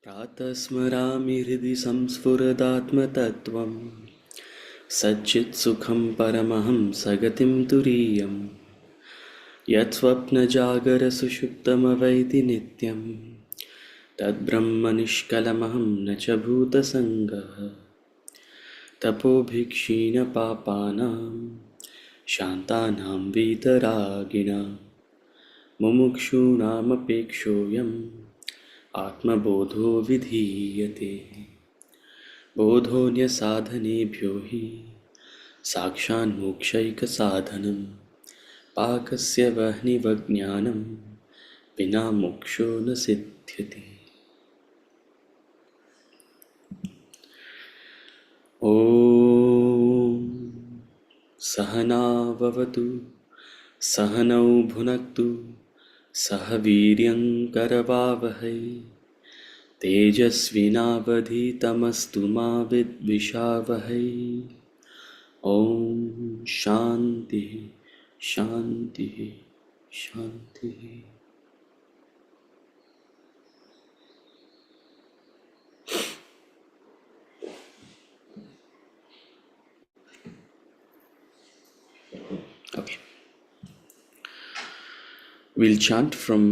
प्रातः स्मरामि हृदि संस्फुरदात्मतत्त्वं सच्चित्सुखं परमहं सगतिं तुरीयं यत्स्वप्नजागरसुषुप्तमवैति नित्यं तद्ब्रह्मनिष्कलमहं न च भूतसङ्गः तपोभिक्षीणपापानां शान्तानां वीतरागिणां मुमुक्षूणामपेक्षोऽयम् आत्मबोधो विधीयते बोधोऽन्यसाधनेभ्यो हि साक्षान्मोक्षैकसाधनं पाकस्य वह्निवज्ञानं विना मोक्षो न सिद्ध्यति। ॐ सहनाववतु सहनौ भुनक्तु सह वीर्यङ्करवावहै तेजस्विनावधीतमस्तु मा विद्विषावहै। ॐ शान्ति शान्ति शान्ति। Okay, we'll chant from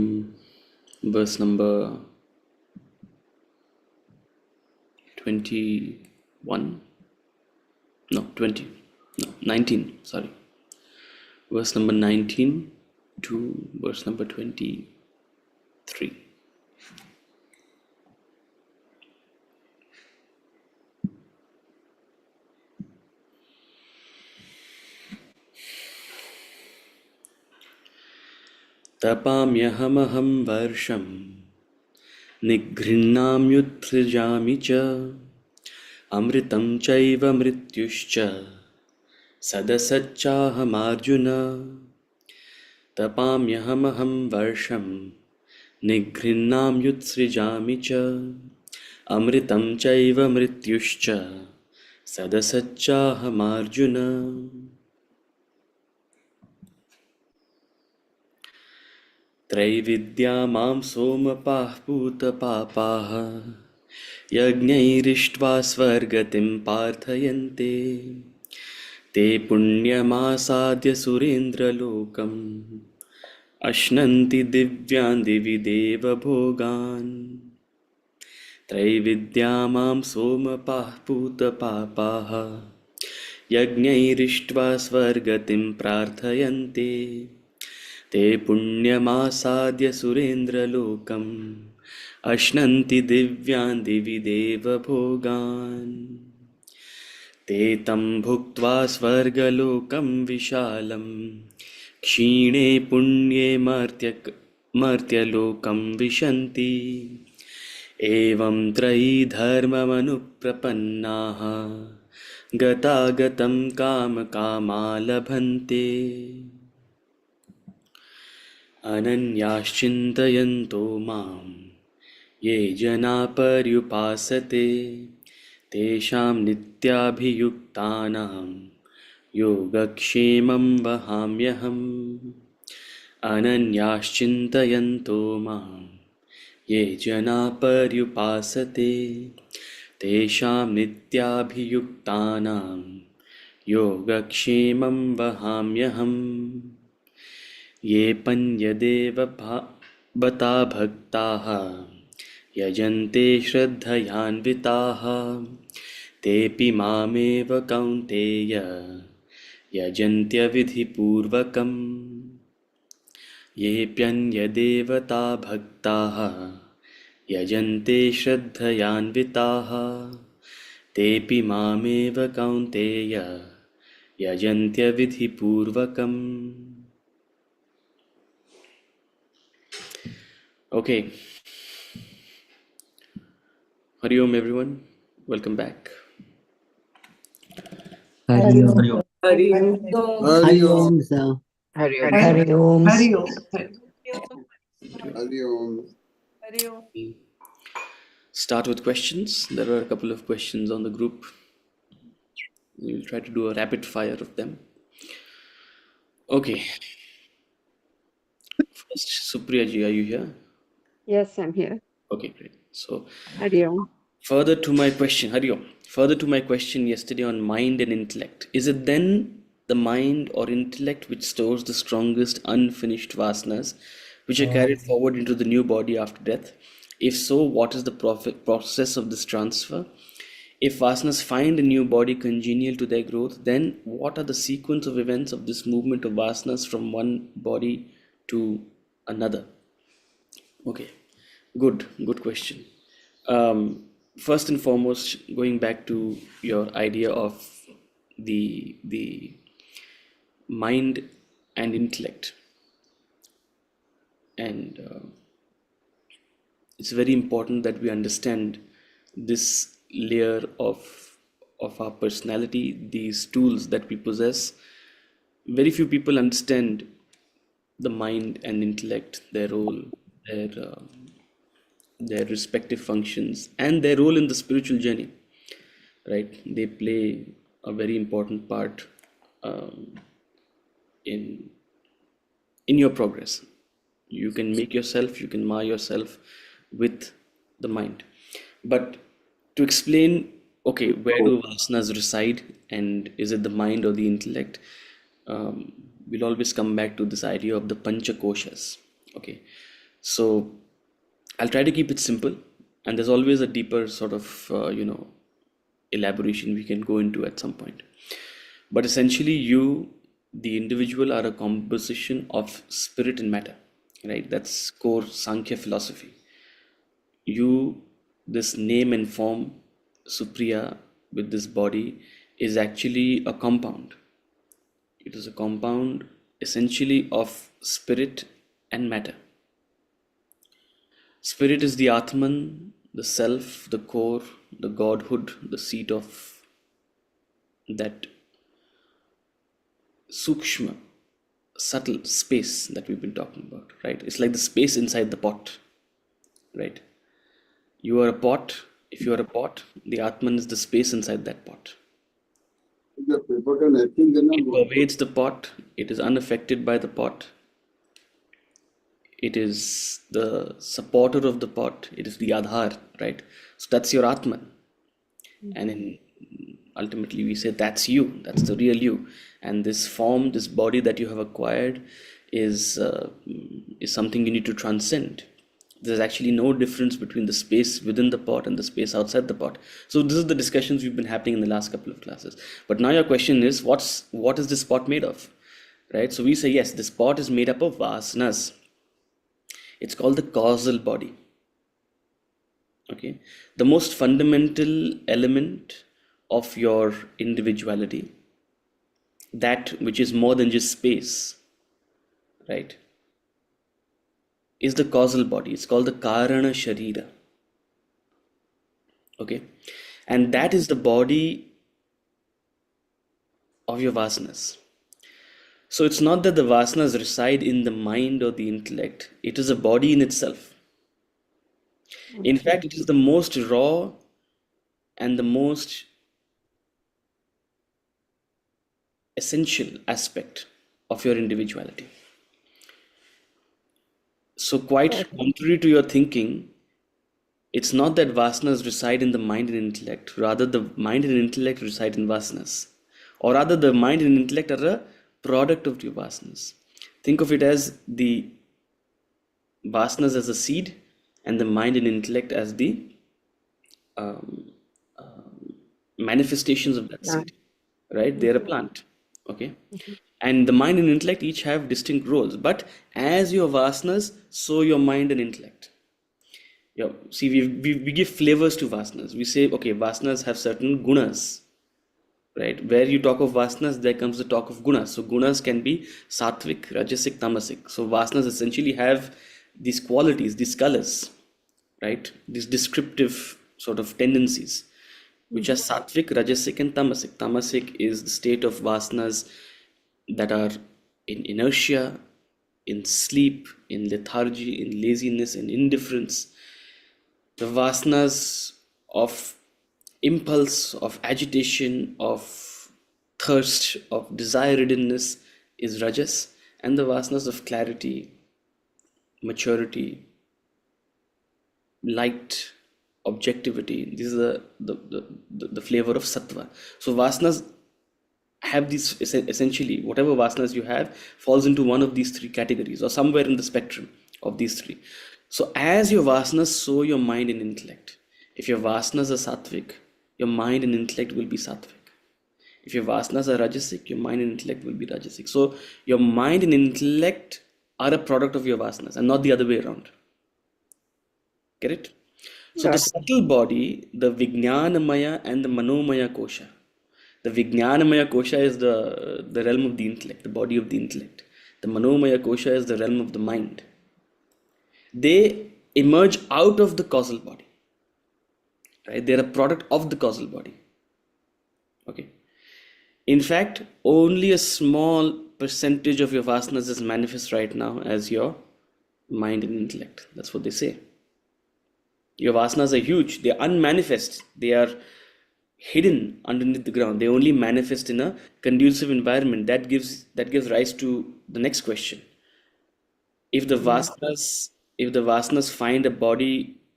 verse number 19, sorry, verse number 19 to verse number 23. तपाम्यहमहं वर्षं निगृह्णाम्युत्सृजामि च अमृतं चैव मृत्युश्च सदसच्चाहमार्जुन। तपाम्यहमहं वर्षं निगृह्णाम्युत्सृजामि च अमृतं चैव मृत्युश्च सदसच्चाहमार्जुन। त्रैविद्या मां सोमपाः पूतपापाः यज्ञैरिष्ट्वा स्वर्गतिं प्रार्थयन्ते ते पुण्यमासाद्य सुरेन्द्रलोकम् अश्नन्ति दिव्यान् दिवि देवभोगान्। त्रैविद्या मां सोमपाः पूतपापाः यज्ञैरिष्ट्वा स्वर्गतिं प्रार्थयन्ते ते पुण्यमासाद्य सुरेन्द्रलोकम् अश्नन्ति दिव्यान् दिवि देवभोगान्। ते तं भुक्त्वा स्वर्गलोकं विशालं क्षीणे पुण्ये मर्त्यलोकं विशन्ति। एवं त्रयी धर्ममनुप्रपन्नाः गतागतं कामकामा लभन्ते। अनन्याश्चिन्तयन्तो मां ये जना पर्युपासते तेषां नित्याभियुक्तानां योगक्षेमं वहाम्यहम्। अनन्याश्चिन्तयन्तो मां ये जना पर्युपासते तेषां नित्याभियुक्तानां योगक्षेमं वहाम्यहम्। ये पन्यदेव बता भक्ताः यजन्ते श्रद्धयान्विताः तेऽपि मामेव कौन्तेय यजन्त्यविधिपूर्वकम्। येऽप्यन्यदेवता भक्ताः यजन्ते श्रद्धयान्विताः तेऽपि मामेव कौन्तेय यजन्त्यविधिपूर्वकम्। Okay. Hari Om everyone. Welcome back. Hari Om. Hari Om. Hari Om, sir. Hari Om. Hari Om. Hari Om. Hari Om. Hari Om. Start with questions. There are a couple of questions on the group. We'll try to do a rapid fire of them. Okay. First, Supriya ji, are you here? Yes, I'm here. Okay, great. So, Hari Om. further to my question, Hariom, further to my question yesterday on mind and intellect, is it then the mind or intellect which stores the strongest unfinished vasanas, which are carried forward into the new body after death? If so, what is the process of this transfer? If vasanas find a new body congenial to their growth, then what are the sequence of events of this movement of vasanas from one body to another? Okay, good question. First and foremost, going back to your idea of the mind and intellect, and it's very important that we understand this layer of our personality, these tools that we possess. Very few people understand the mind and intellect, their role, their their respective functions, and their role in the spiritual journey. Right? They play a very important part um, in your progress. You can make yourself, you can mar yourself with the mind. But to explain, okay, where do vasanas reside, and is it the mind or the intellect? We'll always come back to this idea of the pancha koshas. Okay, so I'll try to keep it simple, and there's always a deeper sort of elaboration we can go into at some point. But essentially, you, the individual, are a composition of spirit and matter, right? That's core Sankhya philosophy. You, this name and form, Supriya, with this body, is actually a compound. It is a compound essentially of spirit and matter. Spirit is the Atman, the self, the core, the godhood, the seat of that sukshma, subtle space that we've been talking about, right? It's like the space inside the pot, right? You are a pot. If you are a pot, the Atman is the space inside that pot. It pervades the pot, it is unaffected by the pot, it is the supporter of the pot, it is the Adhar, right? So that's your Atman. And in ultimately we say that's you, that's the real you. And this form, this body that you have acquired is something you need to transcend. There's actually no difference between the space within the pot and the space outside the pot. So this is the discussions we've been happening in the last couple of classes. But now your question is, what is this pot made of, right? So we say yes, this pot is made up of vasanas. It's called the causal body. Okay, the most fundamental element of your individuality, that which is more than just space, right, is the causal body. It's called the Karana Sharira. Okay, and that is the body of your vasanas. So it's not that the vasanas reside in the mind or the intellect, it is a body in itself. In fact, it is the most raw and the most essential aspect of your individuality. So, quite contrary to your thinking, it's not that vasanas reside in the mind and intellect, rather, the mind and intellect reside in vasanas. Or rather, the mind and intellect are a product of your vasanas. Think of it as the vasanas as a seed, and the mind and intellect as the manifestations of that seed, right? They're a plant, okay? And the mind and intellect each have distinct roles, but as your vasanas, so your mind and intellect. Yeah, see, we give flavors to vasanas. We say, okay, vasanas have certain gunas, right? Where you talk of vasanas, there comes the talk of gunas. So gunas can be sattvic, rajasic, tamasic. So vasanas essentially have these qualities, these colors, right? These descriptive sort of tendencies, which are sattvic, rajasic, and tamasic. Tamasic is the state of vasanas that are in inertia, in sleep, in lethargy, in laziness, in indifference. The vasanas of impulse, of agitation, of thirst, of desire riddenness is Rajas, and the vasanas of clarity, maturity, light, objectivity. These are the flavor of sattva. So vasanas have these essentially, whatever vasanas you have falls into one of these three categories or somewhere in the spectrum of these three. So as your vasanas sow your mind and intellect, if your vasanas are sattvic, your mind and intellect will be sattvic. If your vasanas are rajasic, your mind and intellect will be rajasic. So your mind and intellect are a product of your vasanas and not the other way around. Get it? So the Got it. subtle body, the Vijnanamaya and the Manomaya kosha. The Vijnanamaya kosha is the realm of the intellect, the body of the intellect. The Manomaya kosha is the realm of the mind. They emerge out of the causal body. Right? They're a product of the causal body. Okay. In fact, only a small percentage of your vasanas is manifest right now as your mind and intellect. That's what they say. Your vasanas are huge. They are unmanifest. They are hidden underneath the ground. They only manifest in a conducive environment. That gives rise to the next question. If the vasanas find a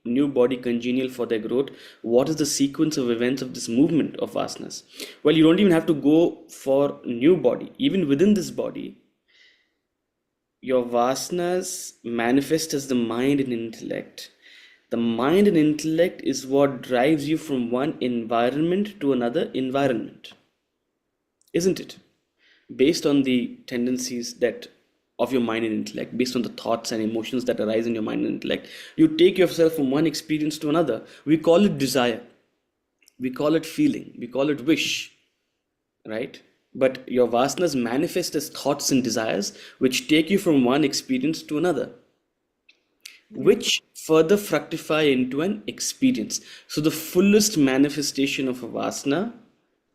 new body congenial for their growth, what is the sequence of events of this movement of vasanas? Well, you don't even have to go for new body. Even within this body, your vasanas manifest as the mind and intellect. The mind and intellect is what drives you from one environment to another environment, isn't it? Based on the tendencies of your mind and intellect, based on the thoughts and emotions that arise in your mind and intellect, you take yourself from one experience to another. We call it desire, we call it feeling, we call it wish, right? But your vasanas manifest as thoughts and desires, which take you from one experience to another, which further fructify into an experience. So the fullest manifestation of a vasana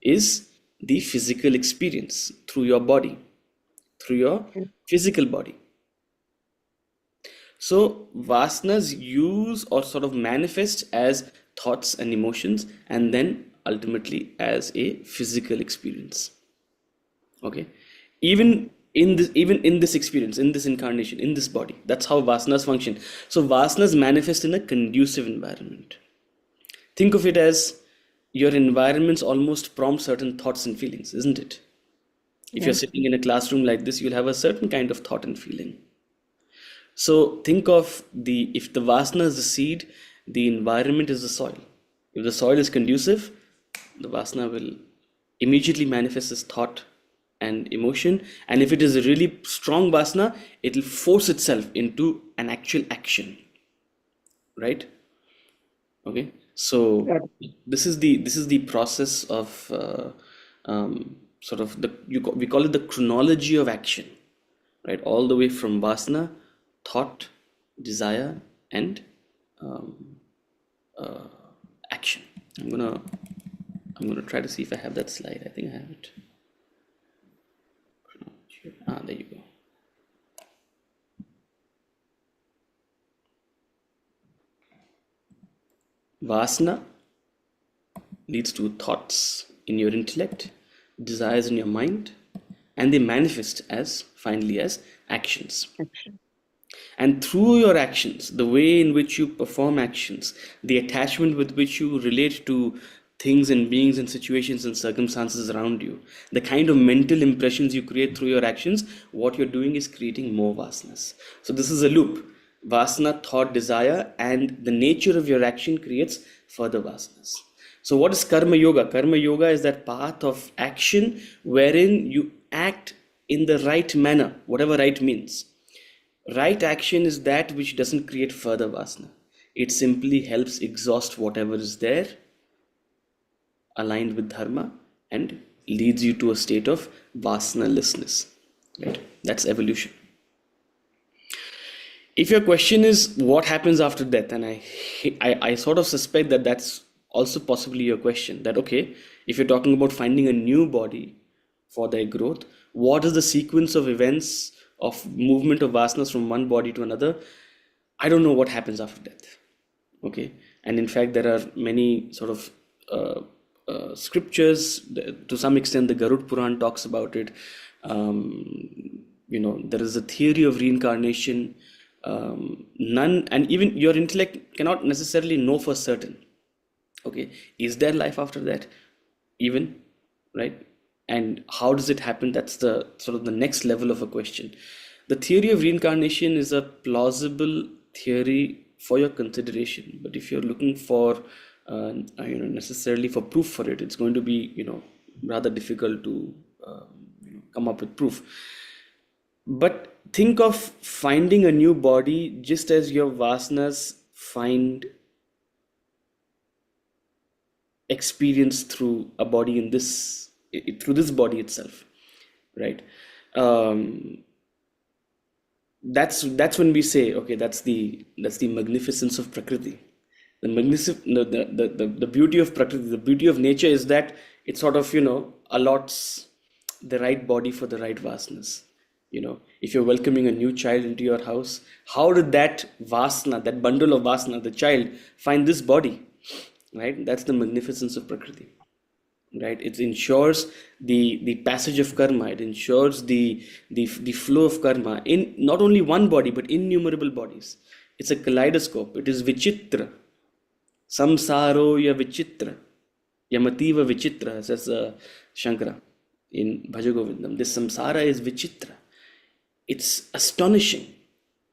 is the physical experience through your body, through your physical body. So vasanas use or sort of manifest as thoughts and emotions, and then ultimately as a physical experience. Okay, even in this experience, in this incarnation, in this body, that's how vasanas function. So vasanas manifest in a conducive environment. Think of it as your environments almost prompt certain thoughts and feelings, isn't it? If you're sitting in a classroom like this, you'll have a certain kind of thought and feeling. So think of if the vasana is the seed, the environment is the soil. If the soil is conducive, the vasana will immediately manifest as thought and emotion. And if it is a really strong vasana, it will force itself into an actual action. Right? Okay. So this is the process of sort of we call it the chronology of action, right? All the way from vasana, thought, desire, and action. I'm gonna try to see if I have that slide. I think I have it. There you go. Vasana leads to thoughts in your intellect, desires in your mind, and they manifest finally as actions. And through your actions, the way in which you perform actions, the attachment with which you relate to things and beings and situations and circumstances around you, the kind of mental impressions you create through your actions, what you're doing is creating more vasanas. So this is a loop. Vasana, thought, desire, and the nature of your action creates further vasanas. So what is karma yoga? Karma yoga is that path of action wherein you act in the right manner, whatever right means. Right action is that which doesn't create further vasana. It simply helps exhaust whatever is there, aligned with dharma, and leads you to a state of vasanalessness. Right? That's evolution. If your question is what happens after death, and I sort of suspect that that's also possibly your question, that okay, if you're talking about finding a new body for their growth, what is the sequence of events of movement of vasanas from one body to another? I don't know what happens after death. Okay, and in fact there are many sort of scriptures. To some extent the Garud Puran talks about it. There is a theory of reincarnation. None, and even your intellect cannot necessarily know for certain. Okay, is there life after that? Even, right? And how does it happen? That's the sort of the next level of a question. The theory of reincarnation is a plausible theory for your consideration, but if you're looking for, necessarily for proof for it, it's going to be, rather difficult to come up with proof. But think of finding a new body just as your vasanas find experience through a body in this, through this body itself, right? Um, that's when we say, okay, that's the magnificence of Prakriti. The magnific the beauty of Prakriti, the beauty of nature is that it sort of, allots the right body for the right vasanas. If you're welcoming a new child into your house, how did that vasana, that bundle of vasana, the child, find this body? Right? That's the magnificence of Prakriti. Right? It ensures the passage of karma. It ensures the flow of karma in not only one body but innumerable bodies. It's a kaleidoscope. It is vichitra. Samsaro ya vichitra. Yamativa vichitra, says Shankara in Bhajagovindam. This samsara is vichitra. It's astonishing.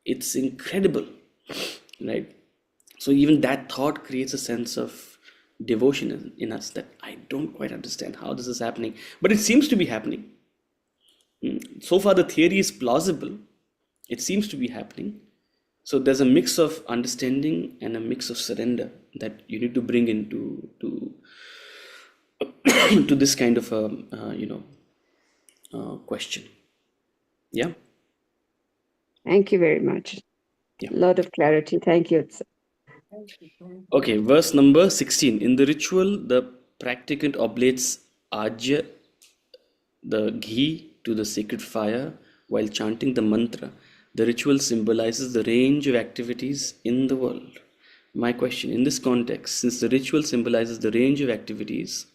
It's incredible. Right? So even that thought creates a sense of devotion in us that I don't quite understand how this is happening, but it seems to be happening. So far, the theory is plausible. It seems to be happening. So there's a mix of understanding and a mix of surrender that you need to bring into to this kind of question. Yeah. Thank you very much. Yeah. A lot of clarity. Thank you. Okay, verse number 16. In the ritual, the practicant oblates Ajya, the ghee, to the sacred fire while chanting the mantra. The ritual symbolizes the range of activities in the world. My question, in this context, since the ritual symbolizes the range of activities,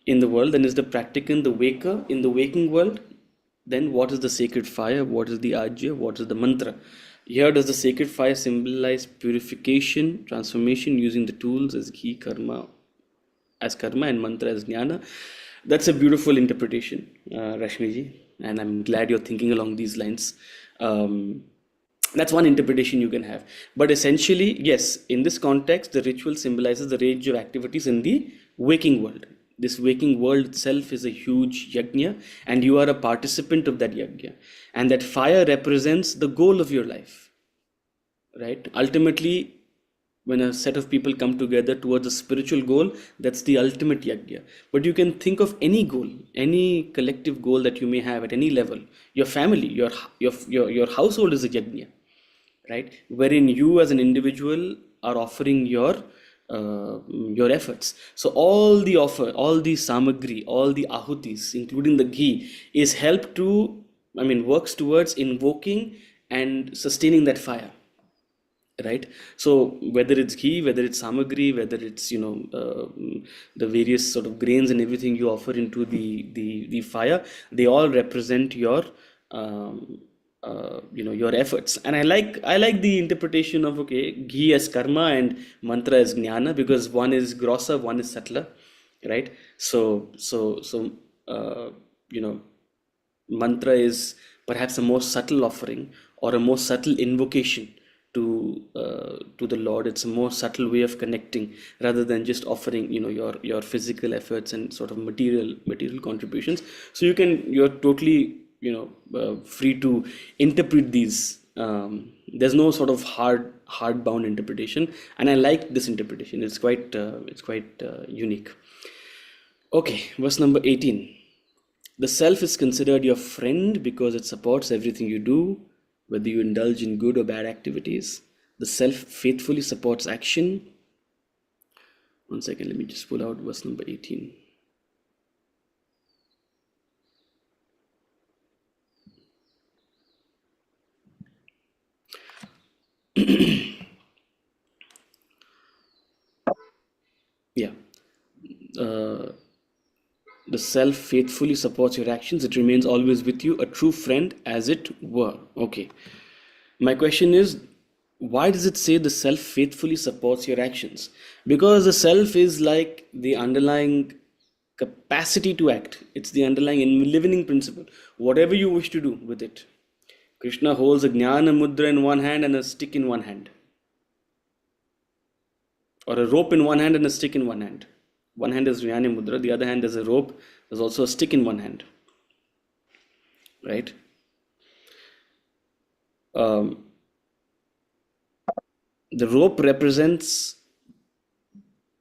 in the world, then is the practicant the waker in the waking world? Then what is the sacred fire? What is the ajya? What is the mantra? Here does the sacred fire symbolize purification, transformation using the tools as ghee, karma, and mantra as jnana? That's a beautiful interpretation, Rashmiji, and I'm glad you're thinking along these lines. That's one interpretation you can have. But essentially, yes, in this context, the ritual symbolizes the range of activities in the waking world. This waking world itself is a huge yajna, and you are a participant of that yajna. And that fire represents the goal of your life, right? Ultimately, when a set of people come together towards a spiritual goal, that's the ultimate yajna. But you can think of any goal, any collective goal that you may have at any level. Your family, your household is a yajna, right? Wherein you as an individual are offering your efforts. So all the samagri, all the ahutis, including the ghee, is works towards invoking and sustaining that fire, right? So whether it's ghee, whether it's samagri, whether it's the various sort of grains and everything you offer into the fire, they all represent your your efforts. And I like the interpretation of, okay, ghee as karma and mantra as jnana, because one is grosser, one is subtler, right? Uh, you know mantra is perhaps a more subtle offering or a more subtle invocation to the Lord. It's a more subtle way of connecting rather than just offering your physical efforts and sort of material contributions. So you're totally free to interpret these. There's no sort of hard bound interpretation, and I like this interpretation. It's quite unique. Okay, verse number 18. The self is considered your friend because it supports everything you do, whether you indulge in good or bad activities. The self faithfully supports action. One second, let me just pull out verse number 18. Yeah. uh, the self faithfully supports your actions. It remains always with you, a true friend, as it were. Okay. My question is, why does it say the self faithfully supports your actions? Because the self is like the underlying capacity to act, it's the underlying enlivening principle. Whatever you wish to do with it. Krishna holds a jnana mudra in one hand and a stick in one hand, or a rope in one hand and a stick in one hand. One hand is jnana mudra, the other hand is a rope, there's also a stick in one hand, right? Um, the rope represents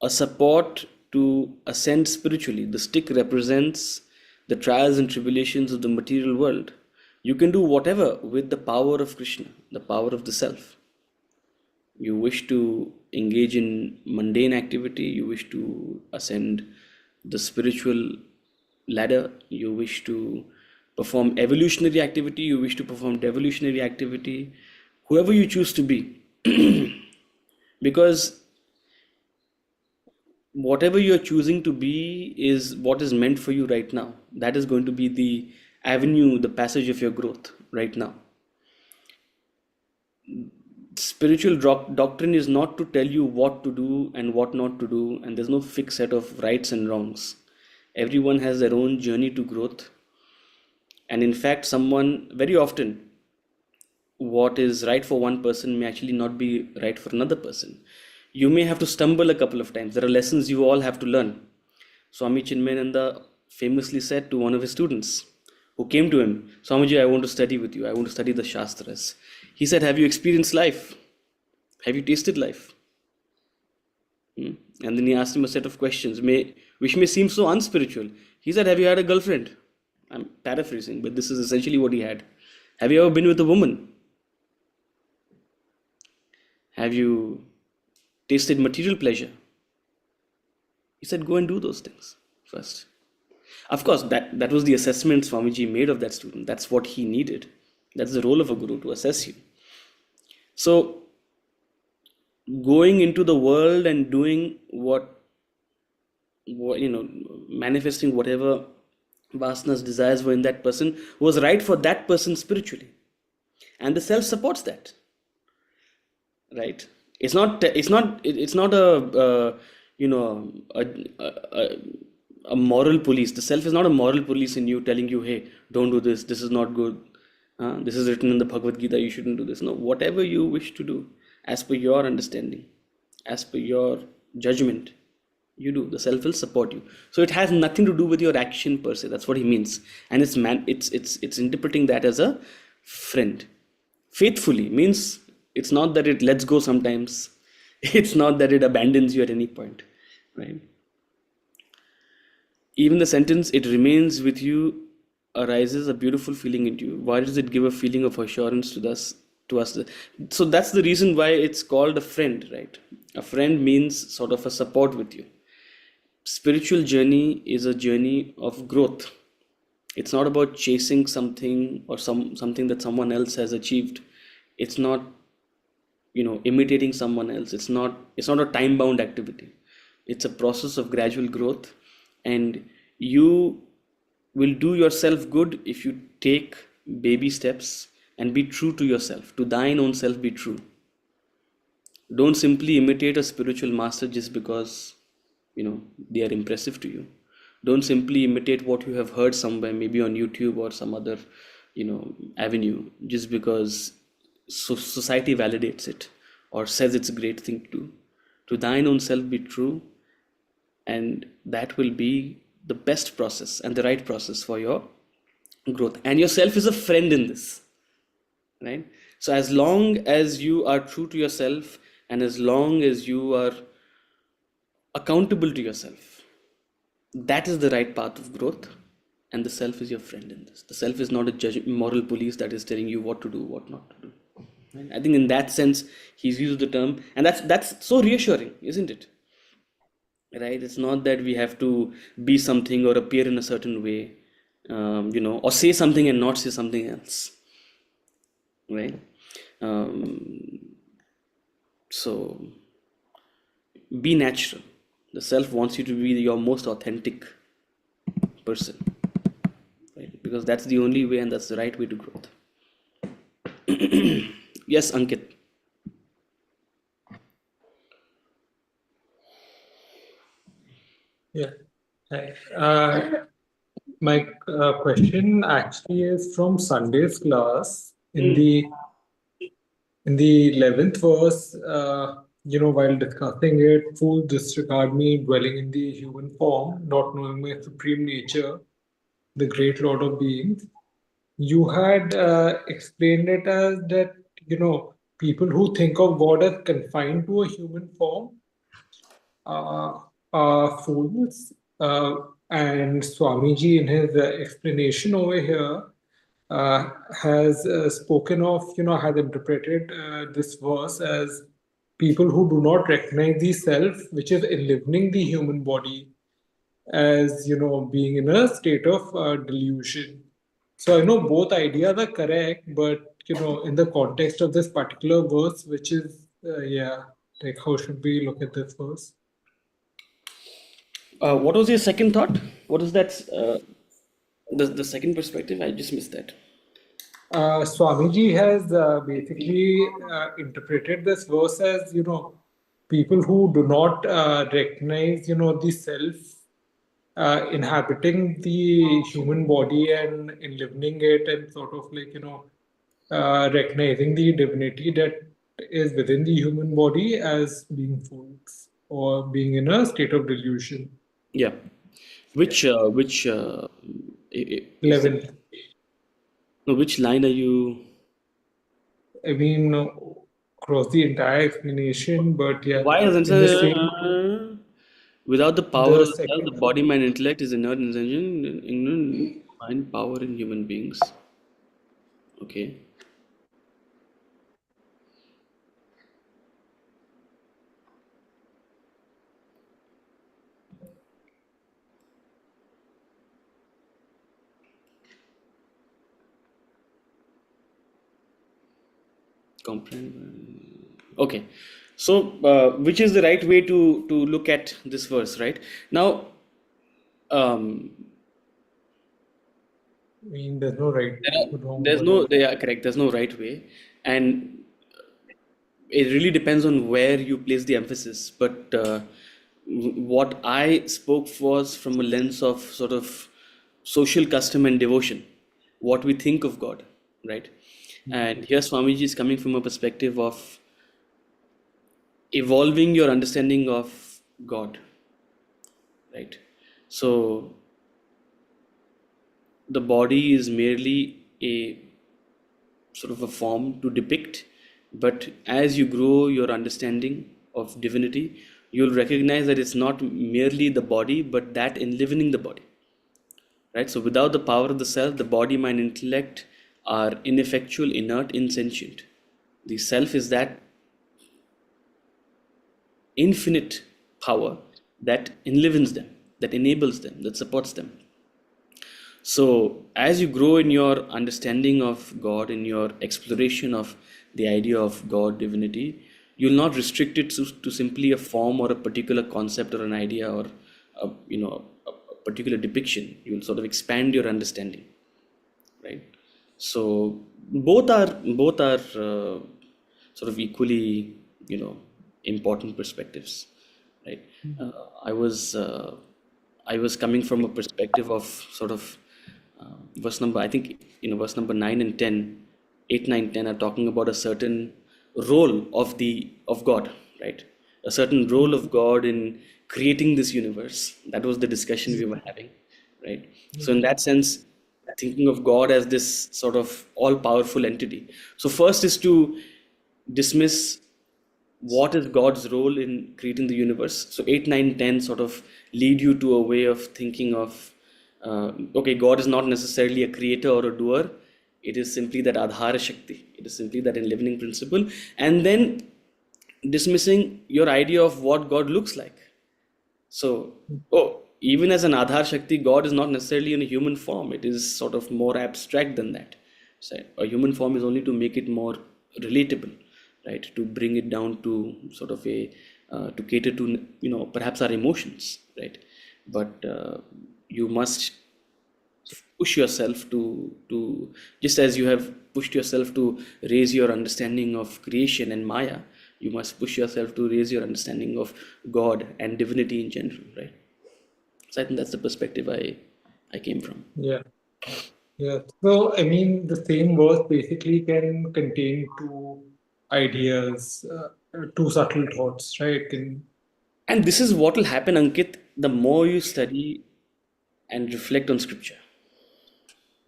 a support to ascend spiritually. The stick represents the trials and tribulations of the material world. You can do whatever with the power of Krishna, the power of the self. You wish to engage in mundane activity, you wish to ascend the spiritual ladder, you wish to perform evolutionary activity, you wish to perform devolutionary activity, whoever you choose to be. Because whatever you're choosing to be is what is meant for you right now. That is going to be the avenue, the passage of your growth right now. Spiritual doctrine is not to tell you what to do and what not to do, and there's no fixed set of rights and wrongs. Everyone has their own journey to growth, and in fact, someone very often what is right for one person may actually not be right for another person. You may have to stumble a couple of times. There are lessons you all have to learn. Swami Chinmayananda famously said to one of his students who came to him, Swamiji, I want to study with you. I want to study the Shastras. He said, have you experienced life? Have you tasted life? And then he asked him a set of questions, which may seem so unspiritual. He said, have you had a girlfriend? I'm paraphrasing, but this is essentially what he had. Have you ever been with a woman? Have you tasted material pleasure? He said, go and do those things first. Of course, that was the assessment Swamiji made of that student. That's what he needed. That's the role of a guru, to assess you. So, going into the world and doing what manifesting whatever vasanas, desires were in that person was right for that person spiritually. And the self supports that. Right? It's not a moral police. The self is not a moral police in you telling you, hey, don't do this, this is not good, this is written in the Bhagavad Gita, you shouldn't do this. No, whatever you wish to do as per your understanding, as per your judgment, you do. The self will support you. So it has nothing to do with your action per se. That's what he means. And it's interpreting that as a friend. Faithfully means it's not that it lets go sometimes. It's not that it abandons you at any point, right? Even the sentence, it remains with you, arises a beautiful feeling into you. Why does it give a feeling of assurance to us? So that's the reason why it's called a friend, right? A friend means sort of a support with you. Spiritual journey is a journey of growth. It's not about chasing something or something that someone else has achieved. It's not imitating someone else. It's not a time bound activity. It's a process of gradual growth, and you will do yourself good if you take baby steps and be true to yourself. To thine own self be true. Don't simply imitate a spiritual master just because they are impressive to you. Don't simply imitate what you have heard somewhere, maybe on YouTube or some other avenue, just because society validates it or says it's a great thing to do. To thine own self be true, and that will be the best process and the right process for your growth. And yourself is a friend in this, right? So as long as you are true to yourself, and as long as you are accountable to yourself, that is the right path of growth, and the self is your friend in this. The self is not a moral police that is telling you what to do, what not to do. Right? I think in that sense he's used the term, and that's so reassuring, isn't it? Right? It's not that we have to be something or appear in a certain way, or say something and not say something else, right? So be natural. The self wants you to be your most authentic person, right? Because that's the only way and that's the right way to growth. Yes, Ankit. Yeah. Hi. My question actually is from Sunday's class in the 11th verse. While discussing it, fools disregard me, dwelling in the human form, not knowing my supreme nature, the great Lord of beings. You had explained it as that people who think of God as confined to a human form uh, are fools. Uh, and Swamiji, in his explanation over here, uh, has spoken of, has interpreted this verse as people who do not recognize the self, which is enlivening the human body, as being in a state of delusion. So I know both ideas are correct, but in the context of this particular verse, which is like how should we look at this verse? What was your second thought? What is that? The second perspective? I just missed that. Swamiji has basically interpreted this verse as, people who do not recognize, the self inhabiting the human body and enlivening it, and sort of like, recognizing the divinity that is within the human body as being fools or being in a state of delusion. Yeah. Which is it? 11th. No, which line are you? I mean, across the entire explanation, but yeah, Why doesn't in the same, without the power the of the self, the second. body, mind, intellect is inert in mind, power in human beings. Okay. Comprehend. Okay. So, which is the right way to look at this verse, right? Now, um, I mean, there's no right there are, or wrong, there's but no, they are correct. There's no right way, and it really depends on where you place the emphasis. But what I spoke was from a lens of sort of social custom and devotion, what we think of God, right? And here Swamiji is coming from a perspective of evolving your understanding of God, right? So the body is merely a sort of a form to depict, but as you grow your understanding of divinity, you'll recognize that it's not merely the body, but that enlivening the body, right? So without the power of the self, the body, mind, intellect are ineffectual, inert, insentient. The self is that infinite power that enlivens them, that enables them, that supports them. So, as you grow in your understanding of God, in your exploration of the idea of God, divinity, you'll not restrict it to simply a form or a particular concept or an idea or a particular depiction. You'll sort of expand your understanding, right? So both are sort of equally, important perspectives, right? Uh, I was uh, I was coming from a perspective of sort of verse number. I think verse number 9 and 10, 8, 9, 10 are talking about a certain role of God, right? A certain role of God in creating this universe. That was the discussion we were having, right? So in that sense, thinking of God as this sort of all-powerful entity. So first is to dismiss what is God's role in creating the universe. So 8, 9, 10 sort of lead you to a way of thinking of, okay, God is not necessarily a creator or a doer. It is simply that Adhara Shakti. It is simply that enlivening principle. And then dismissing your idea of what God looks like. So, even as an Adhar Shakti, God is not necessarily in a human form. It is sort of more abstract than that. So, a human form is only to make it more relatable, right? To bring it down to sort of a to cater to, perhaps our emotions, right? But you must push yourself to just as you have pushed yourself to raise your understanding of creation and Maya, you must push yourself to raise your understanding of God and divinity in general, right? So I think that's the perspective I came from. Yeah. Yeah. So, I mean, the same verse basically can contain two ideas, two subtle thoughts, right? And this is what will happen, Ankit, the more you study and reflect on scripture.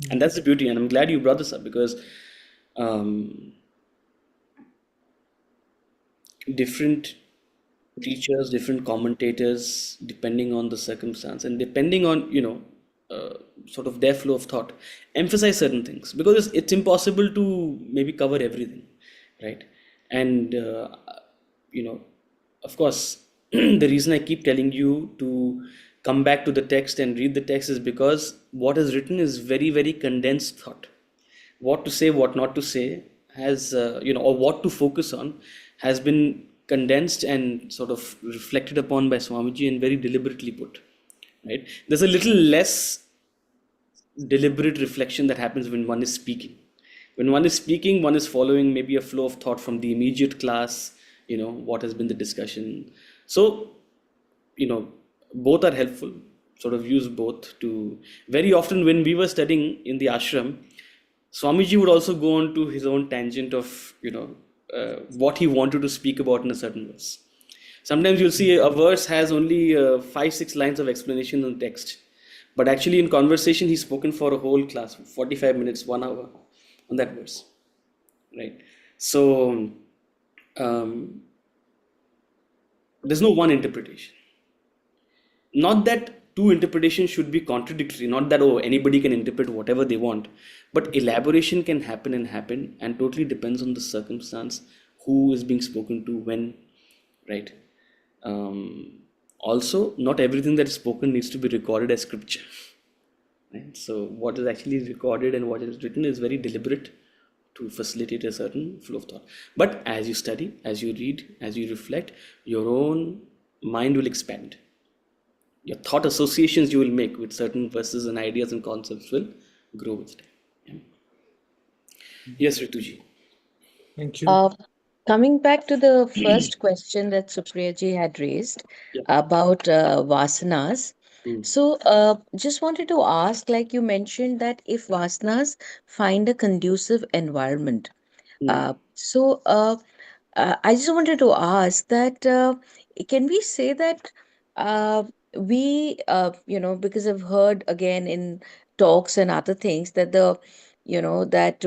And that's the beauty. And I'm glad you brought this up because um, different teachers, different commentators, depending on the circumstance and depending on, sort of their flow of thought, emphasize certain things because it's impossible to maybe cover everything, right? And, you know, of course, the reason I keep telling you to come back to the text and read the text is because what is written is very, very condensed thought. What to say, what not to say has, or what to focus on has been condensed and sort of reflected upon by Swamiji and very deliberately put, right? There's a little less deliberate reflection that happens when one is speaking. When one is speaking, one is following maybe a flow of thought from the immediate class, what has been the discussion. So, both are helpful. Sort of use both to. Very often, when we were studying in the ashram, Swamiji would also go on to his own tangent of, what he wanted to speak about in a certain verse. Sometimes you'll see a verse has only 5-6 lines of explanation in text, but actually in conversation he's spoken for a whole class, 45 minutes, 1 hour on that verse, right? So um, there's no one interpretation. Not that two interpretations should be contradictory, not that, oh, anybody can interpret whatever they want, but elaboration can happen and totally depends on the circumstance, who is being spoken to, when, right? Also, not everything that is spoken needs to be recorded as scripture, right? So what is actually recorded and what is written is very deliberate to facilitate a certain flow of thought. But as you study, as you read, as you reflect, your own mind will expand. Your thought associations you will make with certain verses and ideas and concepts will grow with time. Yeah. Yes, Rituji. Thank you. Coming back to the first question that Supriya ji had raised Yeah. about vasanas. Mm. So, just wanted to ask, like you mentioned, that if vasanas find a conducive environment, Mm. I just wanted to ask that can we say that uh, because I've heard again in talks and other things that that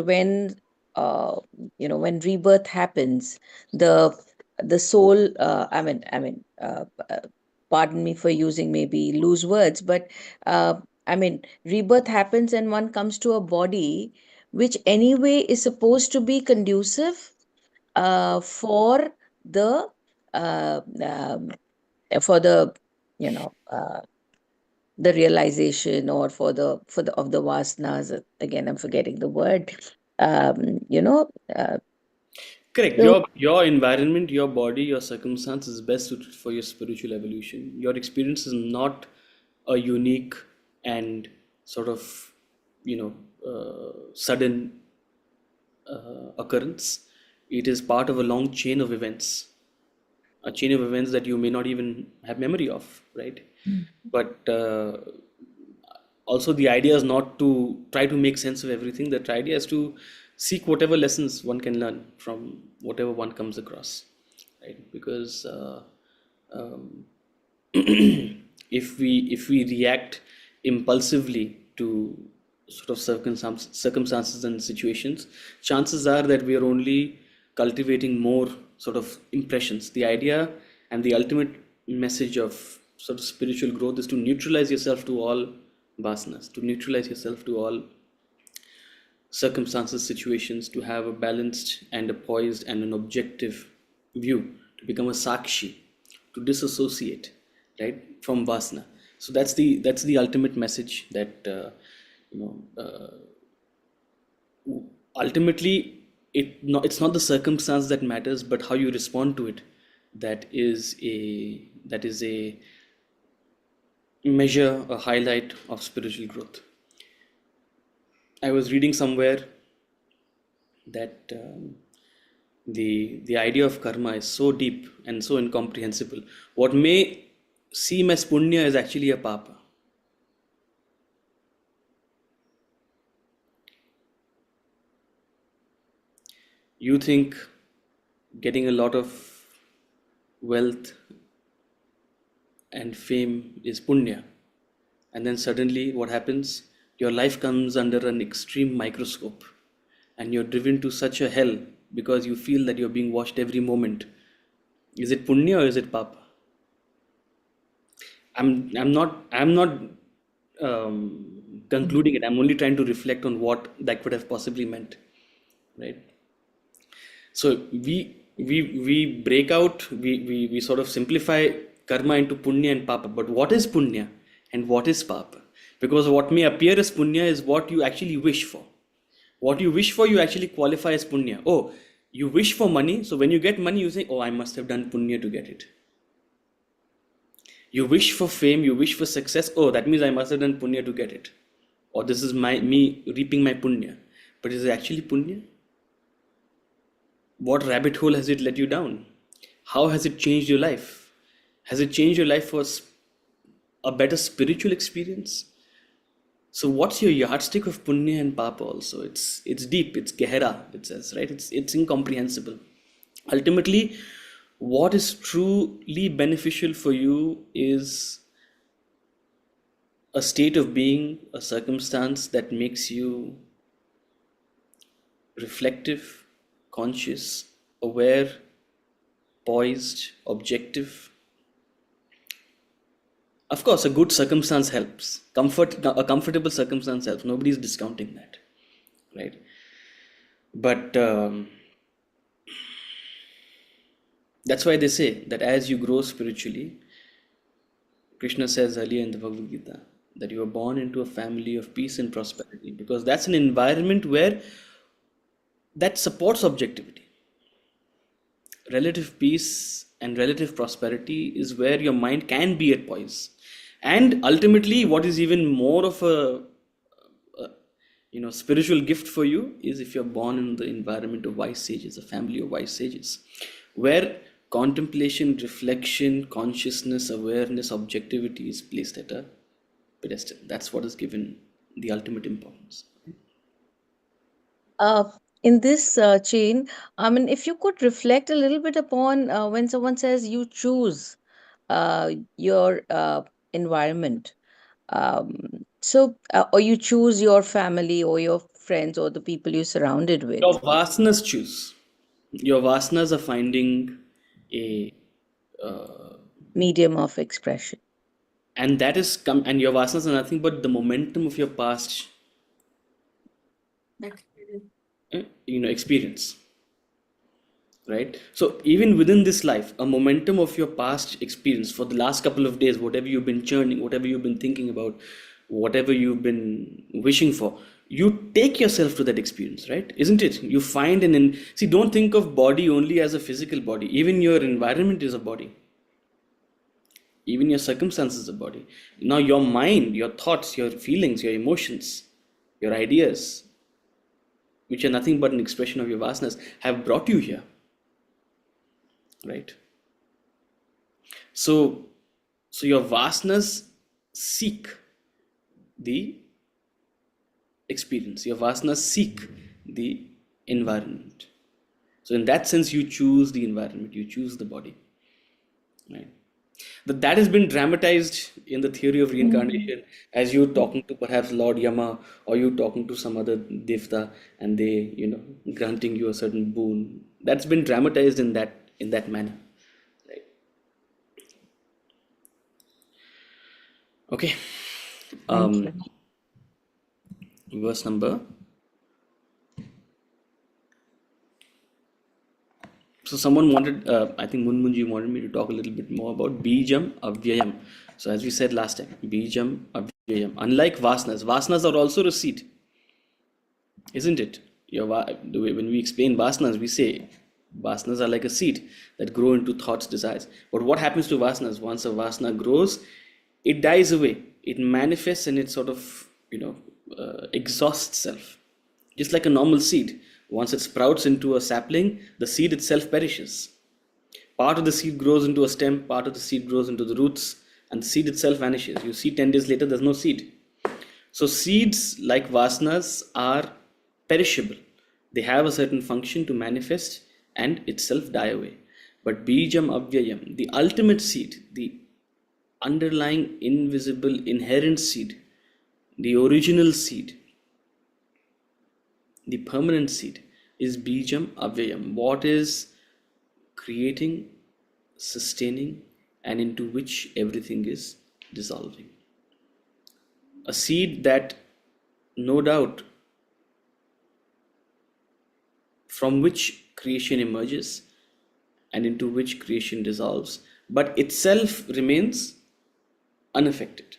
uh, when rebirth happens, the the soul, pardon me for using maybe loose words, but rebirth happens and one comes to a body which anyway is supposed to be conducive for the uh, um, for the you know the realization, or for the of the vasanas. Again, I'm forgetting the word. um, you know uh, Correct. so Your environment, your body, your circumstance is best suited for your spiritual evolution. Your experience is not a unique and sort of, sudden occurrence. It is part of a long chain of events, a chain of events that you may not even have memory of, right? But also the idea is not to try to make sense of everything. The idea is to seek whatever lessons one can learn from whatever one comes across, right? Because um, if we react impulsively to sort of circumstances and situations, chances are that we are only cultivating more sort of impressions. The idea and the ultimate message of sort of spiritual growth is to neutralize yourself to all vasanas, to neutralize yourself to all circumstances, situations, to have a balanced and a poised and an objective view, to become a sakshi, to disassociate, right, from vasana. So that's the ultimate message that you know. Ultimately, it's not the circumstance that matters, but how you respond to it that is a measure, a highlight of spiritual growth. I was reading somewhere that the idea of karma is so deep and so incomprehensible. What may seem as punya is actually a papa. You think getting a lot of wealth and fame is punya, and then suddenly what happens? Your life comes under an extreme microscope, and you're driven to such a hell because you feel that you're being watched every moment. Is it punya or is it papa? I'm not concluding it. I'm only trying to reflect on what that could have possibly meant, right? So we break out, we sort of simplify karma into punya and papa. But what is punya and what is papa? Because what may appear as punya is what you actually wish for. What you wish for, you actually qualify as punya. Oh, you wish for money, so when you get money, you say, oh, I must have done punya to get it. You wish for fame, you wish for success, oh, that means I must have done punya to get it. Or this is me reaping my punya. But is it actually punya? What rabbit hole has it led you down? How has it changed your life? Has it changed your life for a better spiritual experience? So what's your yardstick of punya and papa also? It's deep, it's gehera, it says, right? It's incomprehensible. Ultimately, what is truly beneficial for you is a state of being, a circumstance that makes you reflective, conscious, aware, poised, objective. Of course, a good circumstance helps. A comfortable circumstance helps. Nobody's discounting that, right? But that's why they say that as you grow spiritually, Krishna says earlier in the Bhagavad Gita that you are born into a family of peace and prosperity, because that's an environment where that supports objectivity. Relative peace and relative prosperity is where your mind can be at poise. And ultimately, what is even more of a spiritual gift for you is if you're born in the environment of wise sages, a family of wise sages, where contemplation, reflection, consciousness, awareness, objectivity is placed at a pedestal. That's what is given the ultimate importance. In this chain, I mean, if you could reflect a little bit upon when someone says you choose your environment, or you choose your family or your friends or the people you're surrounded with. Your vasanas choose. Your vasanas are finding a medium of expression. And that is and your vasanas are nothing but the momentum of your past experience, right? So even within this life, a momentum of your past experience for the last couple of days, whatever you've been churning, whatever you've been thinking about, whatever you've been wishing for, you take yourself to that experience, right? Isn't it? You find see, don't think of body only as a physical body. Even your environment is a body. Even your circumstances is a body. Now your mind, your thoughts, your feelings, your emotions, your ideas, which are nothing but an expression of your vasanas, have brought you here, right? So your vasanas seek the experience. Your vasanas seek the environment. So in that sense, you choose the environment, you choose the body, right? But that has been dramatized in the theory of reincarnation as you talking to perhaps Lord Yama, or you talking to some other devta, and they, granting you a certain boon. That's been dramatized in that manner, right? Okay. Thank you. Verse number. So someone wanted, I think Munmunji wanted me to talk a little bit more about Bijam Avyayam. So as we said last time, Bijam Avyayam. Unlike Vasanas are also receipt, isn't it? When we explain Vasanas, we say Vasanas are like a seed that grow into thoughts, desires. But what happens to vasanas? Once a vasana grows, it dies away. It manifests and it sort of, exhausts self. Just like a normal seed. Once it sprouts into a sapling, the seed itself perishes. Part of the seed grows into a stem, part of the seed grows into the roots, and the seed itself vanishes. You see 10 days later, there's no seed. So seeds, like vasanas, are perishable. They have a certain function to manifest and itself die away. But bijam avyayam, the ultimate seed, the underlying invisible inherent seed, the original seed, the permanent seed, is bijam avyayam. What is creating, sustaining, and into which everything is dissolving. A seed that, no doubt, from which creation emerges and into which creation dissolves, but itself remains unaffected.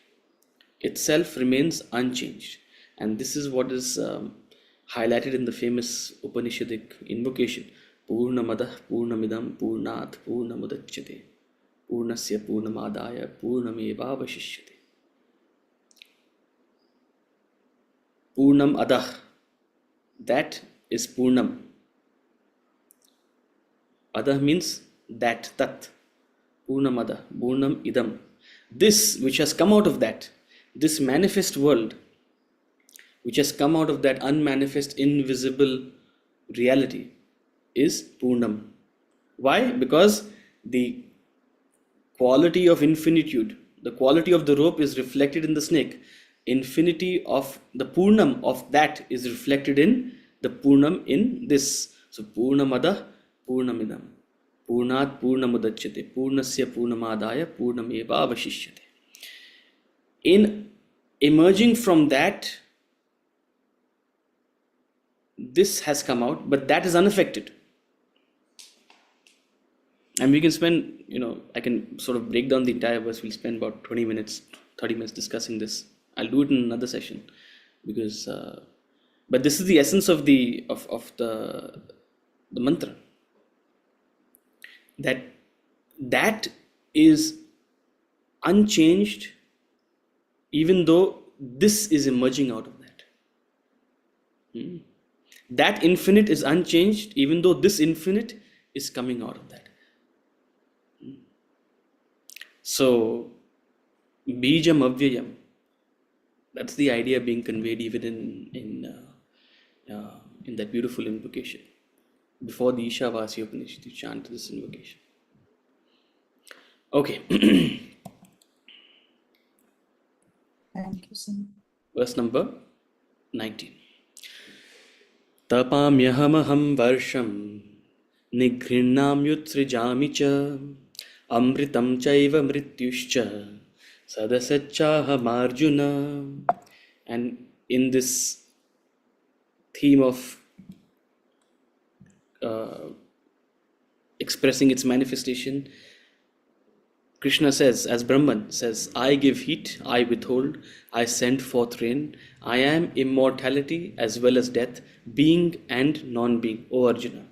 Itself remains unchanged. And this is what is highlighted in the famous Upanishadic invocation. Purnamadah Purnamidam Purnat Purnamudachyate Purnasya Purnamadaya Purnamevavashishyate. Purnam Adah, that is Purnam. Adah means that, tat. Purnamadah, Purnam Idam. This which has come out of that, this manifest world, which has come out of that unmanifest, invisible reality, is Purnam. Why? Because the quality of infinitude, the quality of the rope is reflected in the snake. Infinity of the Purnam of that is reflected in the Purnam in this. So Purnamada Purnamidam Purnat Purnamudachyate Purnasya Purnamadaya Purnameva Avashishyate. In emerging from that, this has come out, but that is unaffected. And we can spend, I can sort of break down the entire verse. We'll spend about 20 minutes, 30 minutes discussing this. I'll do it in another session because, but this is the essence of the mantra. That is unchanged, even though this is emerging out of that. That infinite is unchanged, even though this infinite is coming out of that. So, bijam avyayam, that's the idea being conveyed even in that beautiful invocation. Before the Ishavasya Upanishad, you chant this invocation. Okay. Thank you, sir. Verse number 19. Tapamyahamaham varsham nigrinam yutsrijami cha amritam chaiva mrityuscha sadasachaham arjuna. And in this theme of expressing its manifestation, Krishna says, as Brahman says, I give heat, I withhold, I send forth rain, I am immortality as well as death, being and non-being, O Arjuna.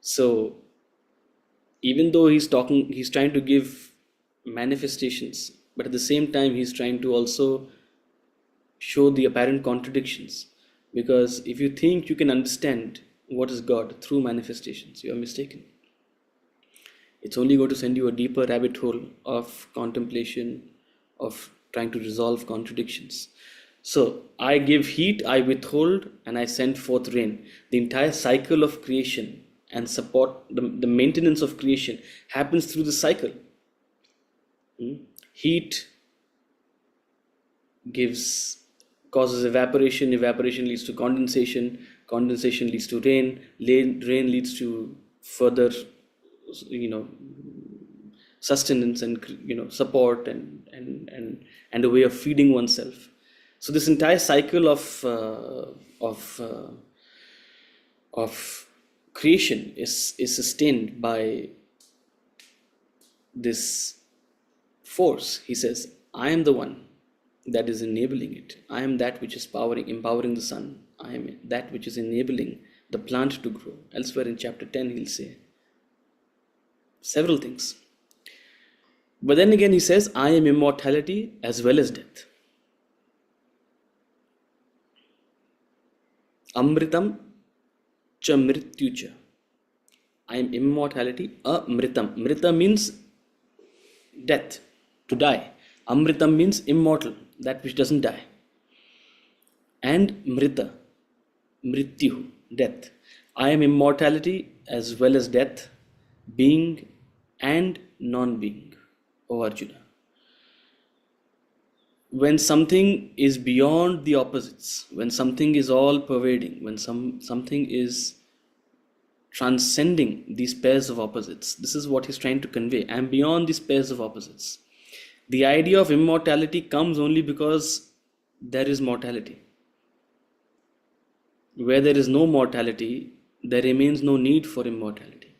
So, even though he's trying to give manifestations, but at the same time he's trying to also show the apparent contradictions. Because if you think you can understand what is God through manifestations, you are mistaken. It's only going to send you a deeper rabbit hole of contemplation, of trying to resolve contradictions. So, I give heat, I withhold, and I send forth rain. The entire cycle of creation and support, the maintenance of creation happens through the cycle. Heat causes evaporation, evaporation leads to condensation, condensation leads to rain, rain leads to further sustenance and support and a way of feeding oneself. So this entire cycle of creation is sustained by this force. He says, I am the one that is enabling it. I am that which is empowering the sun. I am that which is enabling the plant to grow. Elsewhere in chapter 10, he'll say several things. But then again, he says, I am immortality as well as death. Amritam cha mrityu cha. I am immortality, amritam. Mrita means death, to die. Amritam means immortal, that which doesn't die. And mrita, mrityu, death. I am immortality as well as death, being and non-being, O Arjuna. When something is beyond the opposites, when something is all pervading, when something is transcending these pairs of opposites, this is what he's trying to convey. I am beyond these pairs of opposites. The idea of immortality comes only because there is mortality. Where there is no mortality, there remains no need for immortality.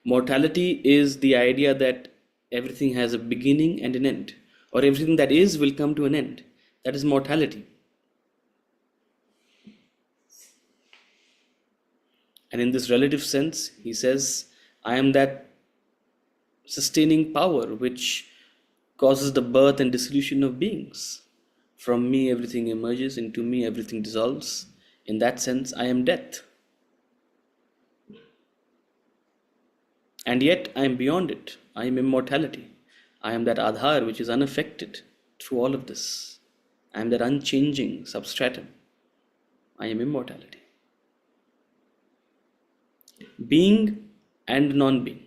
Mortality is the idea that everything has a beginning and an end, or everything that is will come to an end. That is mortality. And in this relative sense, he says, I am that sustaining power which causes the birth and dissolution of beings. From me everything emerges, into me everything dissolves. In that sense, I am death. And yet I am beyond it. I am immortality. I am that Adhar which is unaffected through all of this. I am that unchanging substratum. I am immortality. Being and non-being.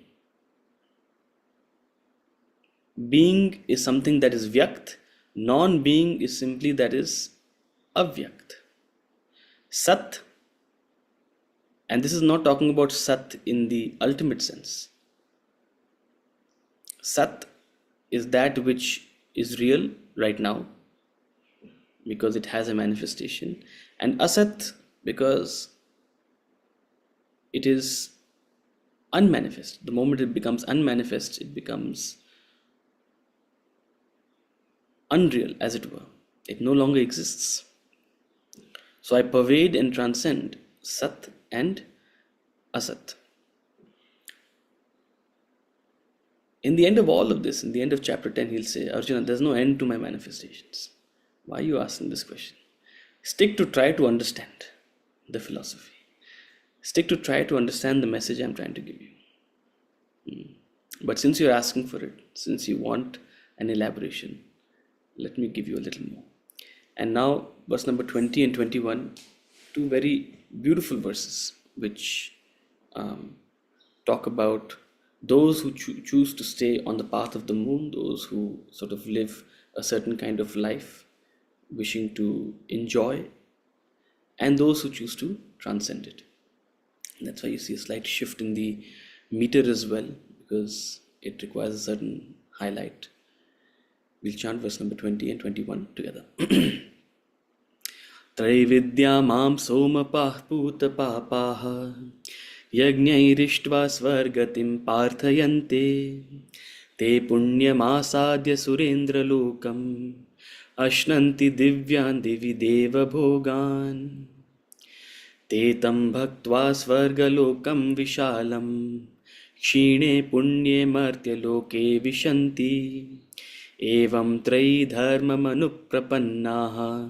Being is something that is vyakt. Non-being is simply that is avyakt. Sat, and this is not talking about Sat in the ultimate sense. Sat is that which is real right now because it has a manifestation, and Asat because it is unmanifest. The moment it becomes unmanifest, it becomes unreal, as it were. It no longer exists. So I pervade and transcend Sat and Asat. In the end of all of this, in the end of chapter 10, he'll say, Arjuna, there's no end to my manifestations. Why are you asking this question? Stick to try to understand the philosophy. Stick to try to understand the message I'm trying to give you. But since you're asking for it, since you want an elaboration, let me give you a little more. And now, verse number 20 and 21, two very beautiful verses which talk about those who choose to stay on the path of the moon, those who sort of live a certain kind of life, wishing to enjoy, and those who choose to transcend it. And that's why you see a slight shift in the meter as well, because it requires a certain highlight. We'll chant verse number 20 and 21 together. Traividya mam somapah putapapaha yajnairištva svargatim parthayante te punyamasadya surendra lokam ashnanti divyan divi deva bhogan te tam bhaktva svargalokam vishalam kshine punye martya loke vishanti evam trayi dharmam anuprapannaha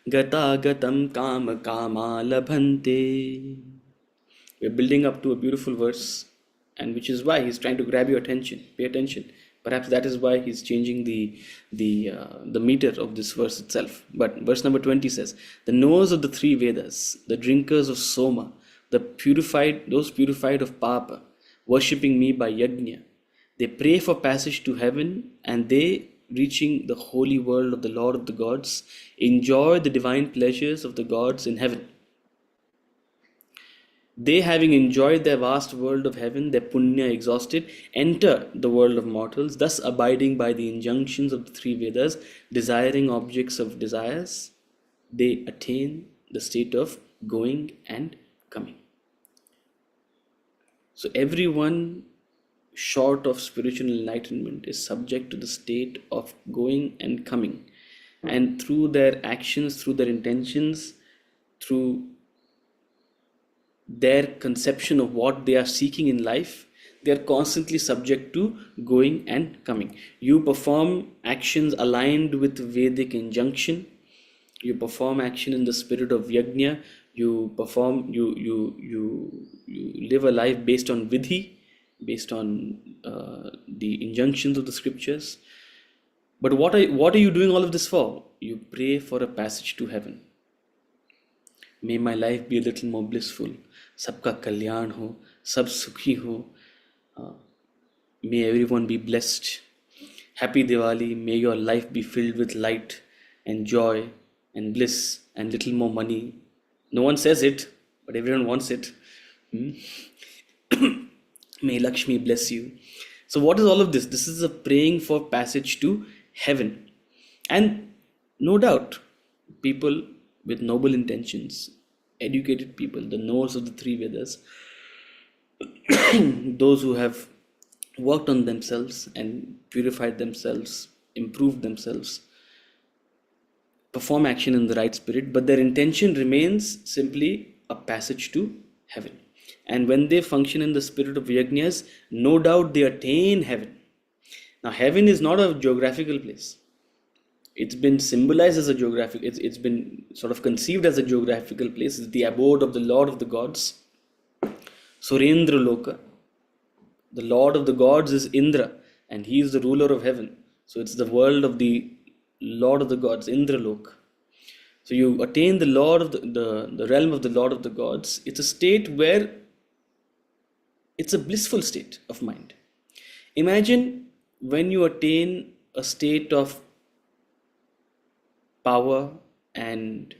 gata-gatam kama-kama labhante. We're building up to a beautiful verse, and which is why he's trying to grab your attention. Pay attention. Perhaps that is why he's changing the meter of this verse itself. But verse number 20 says, the knowers of the three Vedas, the drinkers of Soma, those purified of Papa, worshipping me by Yajna, they pray for passage to heaven, and they, reaching the holy world of the Lord of the gods, enjoy the divine pleasures of the gods in heaven. They, having enjoyed their vast world of heaven, their punya exhausted, enter the world of mortals, thus abiding by the injunctions of the three Vedas, desiring objects of desires, they attain the state of going and coming. So everyone short of spiritual enlightenment is subject to the state of going and coming, and through their actions, through their intentions, through their conception of what they are seeking in life, they are constantly subject to going and coming. You perform actions aligned with Vedic injunction. You perform action in the spirit of yajna. You live a life based on vidhi, based on the injunctions of the scriptures. But what are you doing all of this for? You pray for a passage to heaven. May my life be a little more blissful. Sabka kalyan ho, sab sukhi ho. May everyone be blessed. Happy Diwali. May your life be filled with light and joy and bliss and little more money. No one says it, but everyone wants it. May Lakshmi bless you. So what is all of this? This is a praying for passage to heaven. And no doubt, people with noble intentions, educated people, the knowers of the three Vedas, those who have worked on themselves and purified themselves, improved themselves, perform action in the right spirit, but their intention remains simply a passage to heaven. And when they function in the spirit of yajnas, no doubt they attain heaven. Now, heaven is not a geographical place. It's been symbolized as a geographic, it's been sort of conceived as a geographical place. It's the abode of the Lord of the gods, Surendra Loka. The Lord of the gods is Indra, and he is the ruler of heaven. So it's the world of the Lord of the gods, Indra Loka. So you attain the Lord of the realm of the Lord of the gods. It's a state where it's a blissful state of mind. Imagine when you attain a state of power and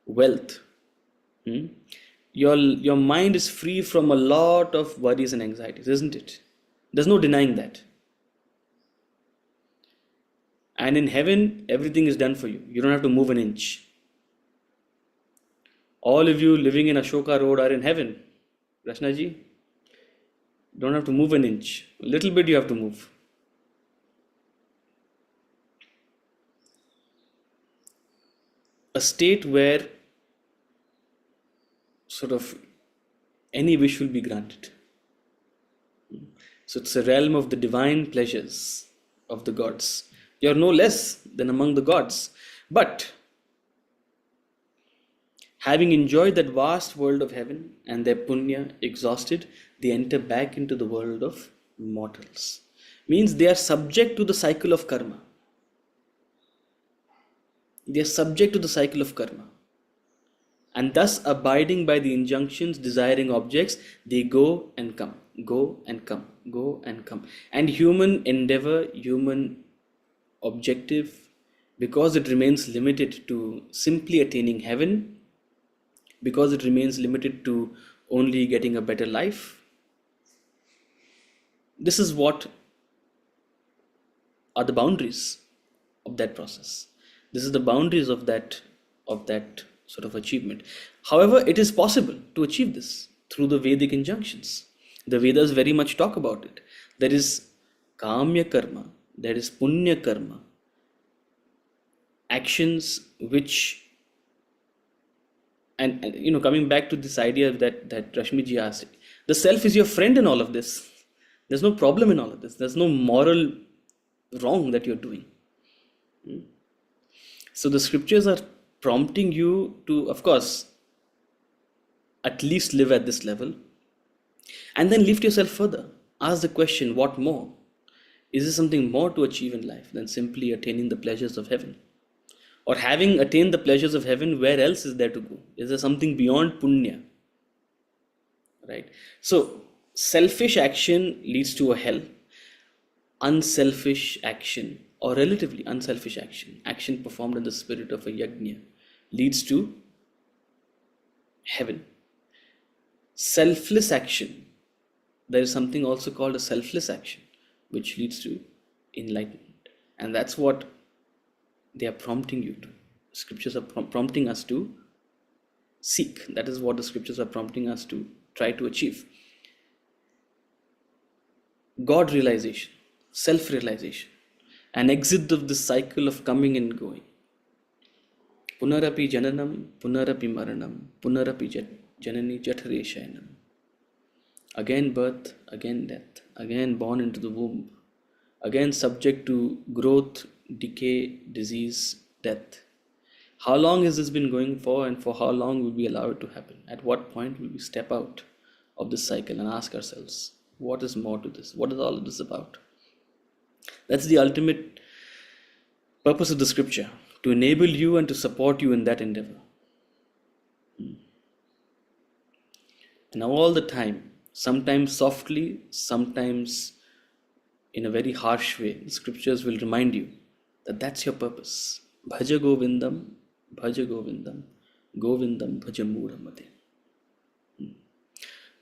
wealth. Your mind is free from a lot of worries and anxieties, isn't it? There's no denying that. And in heaven, everything is done for you. You don't have to move an inch. All of you living in Ashoka Road are in heaven. Rashnaji, don't have to move an inch. A little bit you have to move. A state where sort of any wish will be granted. So it's a realm of the divine pleasures of the gods. You're no less than among the gods. But having enjoyed that vast world of heaven and their punya exhausted, they enter back into the world of mortals. Means they are subject to the cycle of karma. They are subject to the cycle of karma. And thus, abiding by the injunctions, desiring objects, they go and come, go and come, go and come. And human endeavor, human objective, because it remains limited to simply attaining heaven, because it remains limited to only getting a better life, this is what are the boundaries of that process. This is the boundaries of that sort of achievement. However, it is possible to achieve this through the Vedic injunctions. The Vedas very much talk about it. There is kamya karma, there is punya karma, actions which, and coming back to this idea that Rashmiji asked, the self is your friend in all of this. There's no problem in all of this. There's no moral wrong that you're doing. So the scriptures are prompting you to, of course, at least live at this level, and then lift yourself further. Ask the question, what more? Is there something more to achieve in life than simply attaining the pleasures of heaven? Or having attained the pleasures of heaven, where else is there to go? Is there something beyond punya? Right? So, selfish action leads to a hell. Unselfish action, or relatively unselfish action performed in the spirit of a yajna, leads to heaven. Selfless action, there is something also called a selfless action, which leads to enlightenment. And that's what they are prompting you to. Scriptures are prompting us to seek. That is what the scriptures are prompting us to try to achieve. God realization, self-realization, an exit of this cycle of coming and going. Punarapi jananam, punarapi maranam, punarapi Janani Jathare Shayanam. Again birth, again death, again born into the womb, again subject to growth, decay, disease, death. How long has this been going for, and for how long will we allow it to happen? At what point will we step out of this cycle and ask ourselves, what is more to this? What is all of this about? That's the ultimate purpose of the scripture, to enable you and to support you in that endeavor. And all the time, sometimes softly, sometimes in a very harsh way, the scriptures will remind you that that's your purpose. Bhaja Govindam, Bhaja Govindam, Govindam Bhaja Muramade.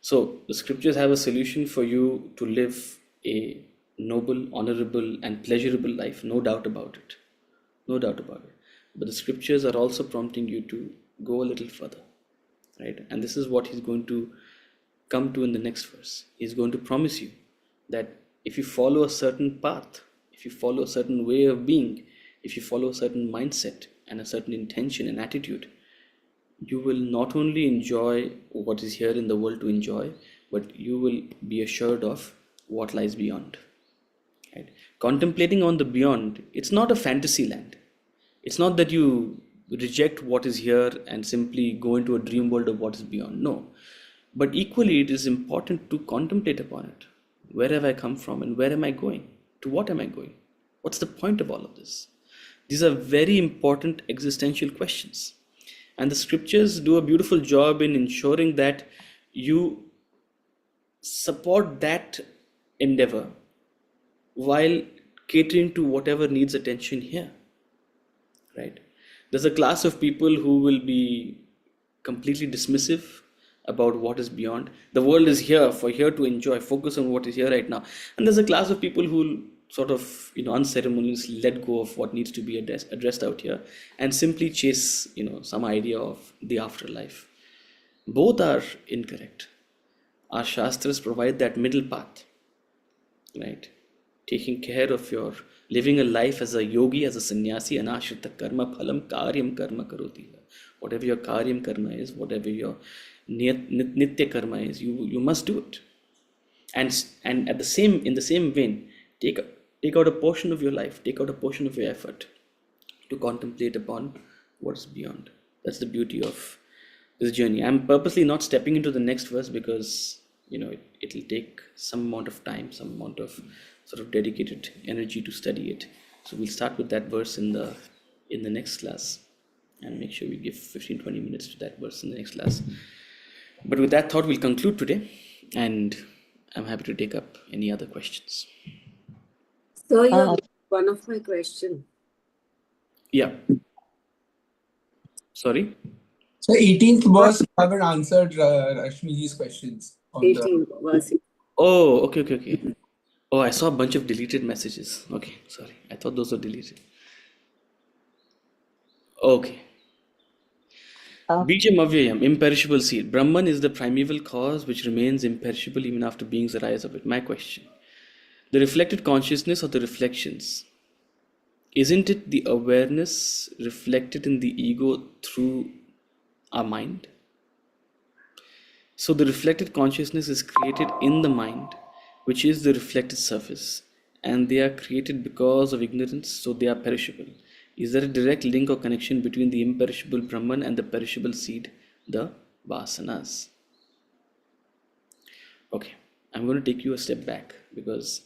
So the scriptures have a solution for you to live a noble, honorable, and pleasurable life, no doubt about it. No doubt about it. But the scriptures are also prompting you to go a little further, right? And this is what he's going to come to in the next verse. He's going to promise you that if you follow a certain path, if you follow a certain way of being, if you follow a certain mindset and a certain intention and attitude, you will not only enjoy what is here in the world to enjoy, but you will be assured of what lies beyond. Right? Contemplating on the beyond, it's not a fantasy land. It's not that you reject what is here and simply go into a dream world of what is beyond. No. But equally, it is important to contemplate upon it. Where have I come from and where am I going? To what am I going? What's the point of all of this? These are very important existential questions. And the scriptures do a beautiful job in ensuring that you support that endeavor while catering to whatever needs attention here. Right? There's a class of people who will be completely dismissive about what is beyond. The world is here to enjoy, focus on what is here right now. And there's a class of people who will sort of, unceremoniously let go of what needs to be addressed out here and simply chase, some idea of the afterlife. Both are incorrect. Our Shastras provide that middle path, right? Taking care of your living a life as a yogi, as a sannyasi, anashrita karma phalam karyam karma karoti. Whatever your karyam karma is, whatever your nitya karma is, you must do it. And in the same vein, take out a portion of your life, take out a portion of your effort to contemplate upon what's beyond. That's the beauty of this journey. I'm purposely not stepping into the next verse because it'll take some amount of time, some amount of sort of dedicated energy to study it. So we'll start with that verse in the next class and make sure we give 15-20 minutes to that verse in the next class. But with that thought, we'll conclude today, and I'm happy to take up any other questions. So you Uh, have one of my question. Yeah. Sorry? So 18th verse, you haven't answered Rashmiji's questions on the 18 verse. Oh, okay. Oh, I saw a bunch of deleted messages. Okay, sorry. I thought those were deleted. Okay. uh, Bijam Avyayam, imperishable seed. Brahman is the primeval cause which remains imperishable even after beings arise of it. My question. The reflected consciousness or the reflections, isn't it the awareness reflected in the ego through our mind? So the reflected consciousness is created in the mind, which is the reflected surface, and they are created because of ignorance, so they are perishable. Is there a direct link or connection between the imperishable Brahman and the perishable seed, the vasanas? Okay, I'm going to take you a step back because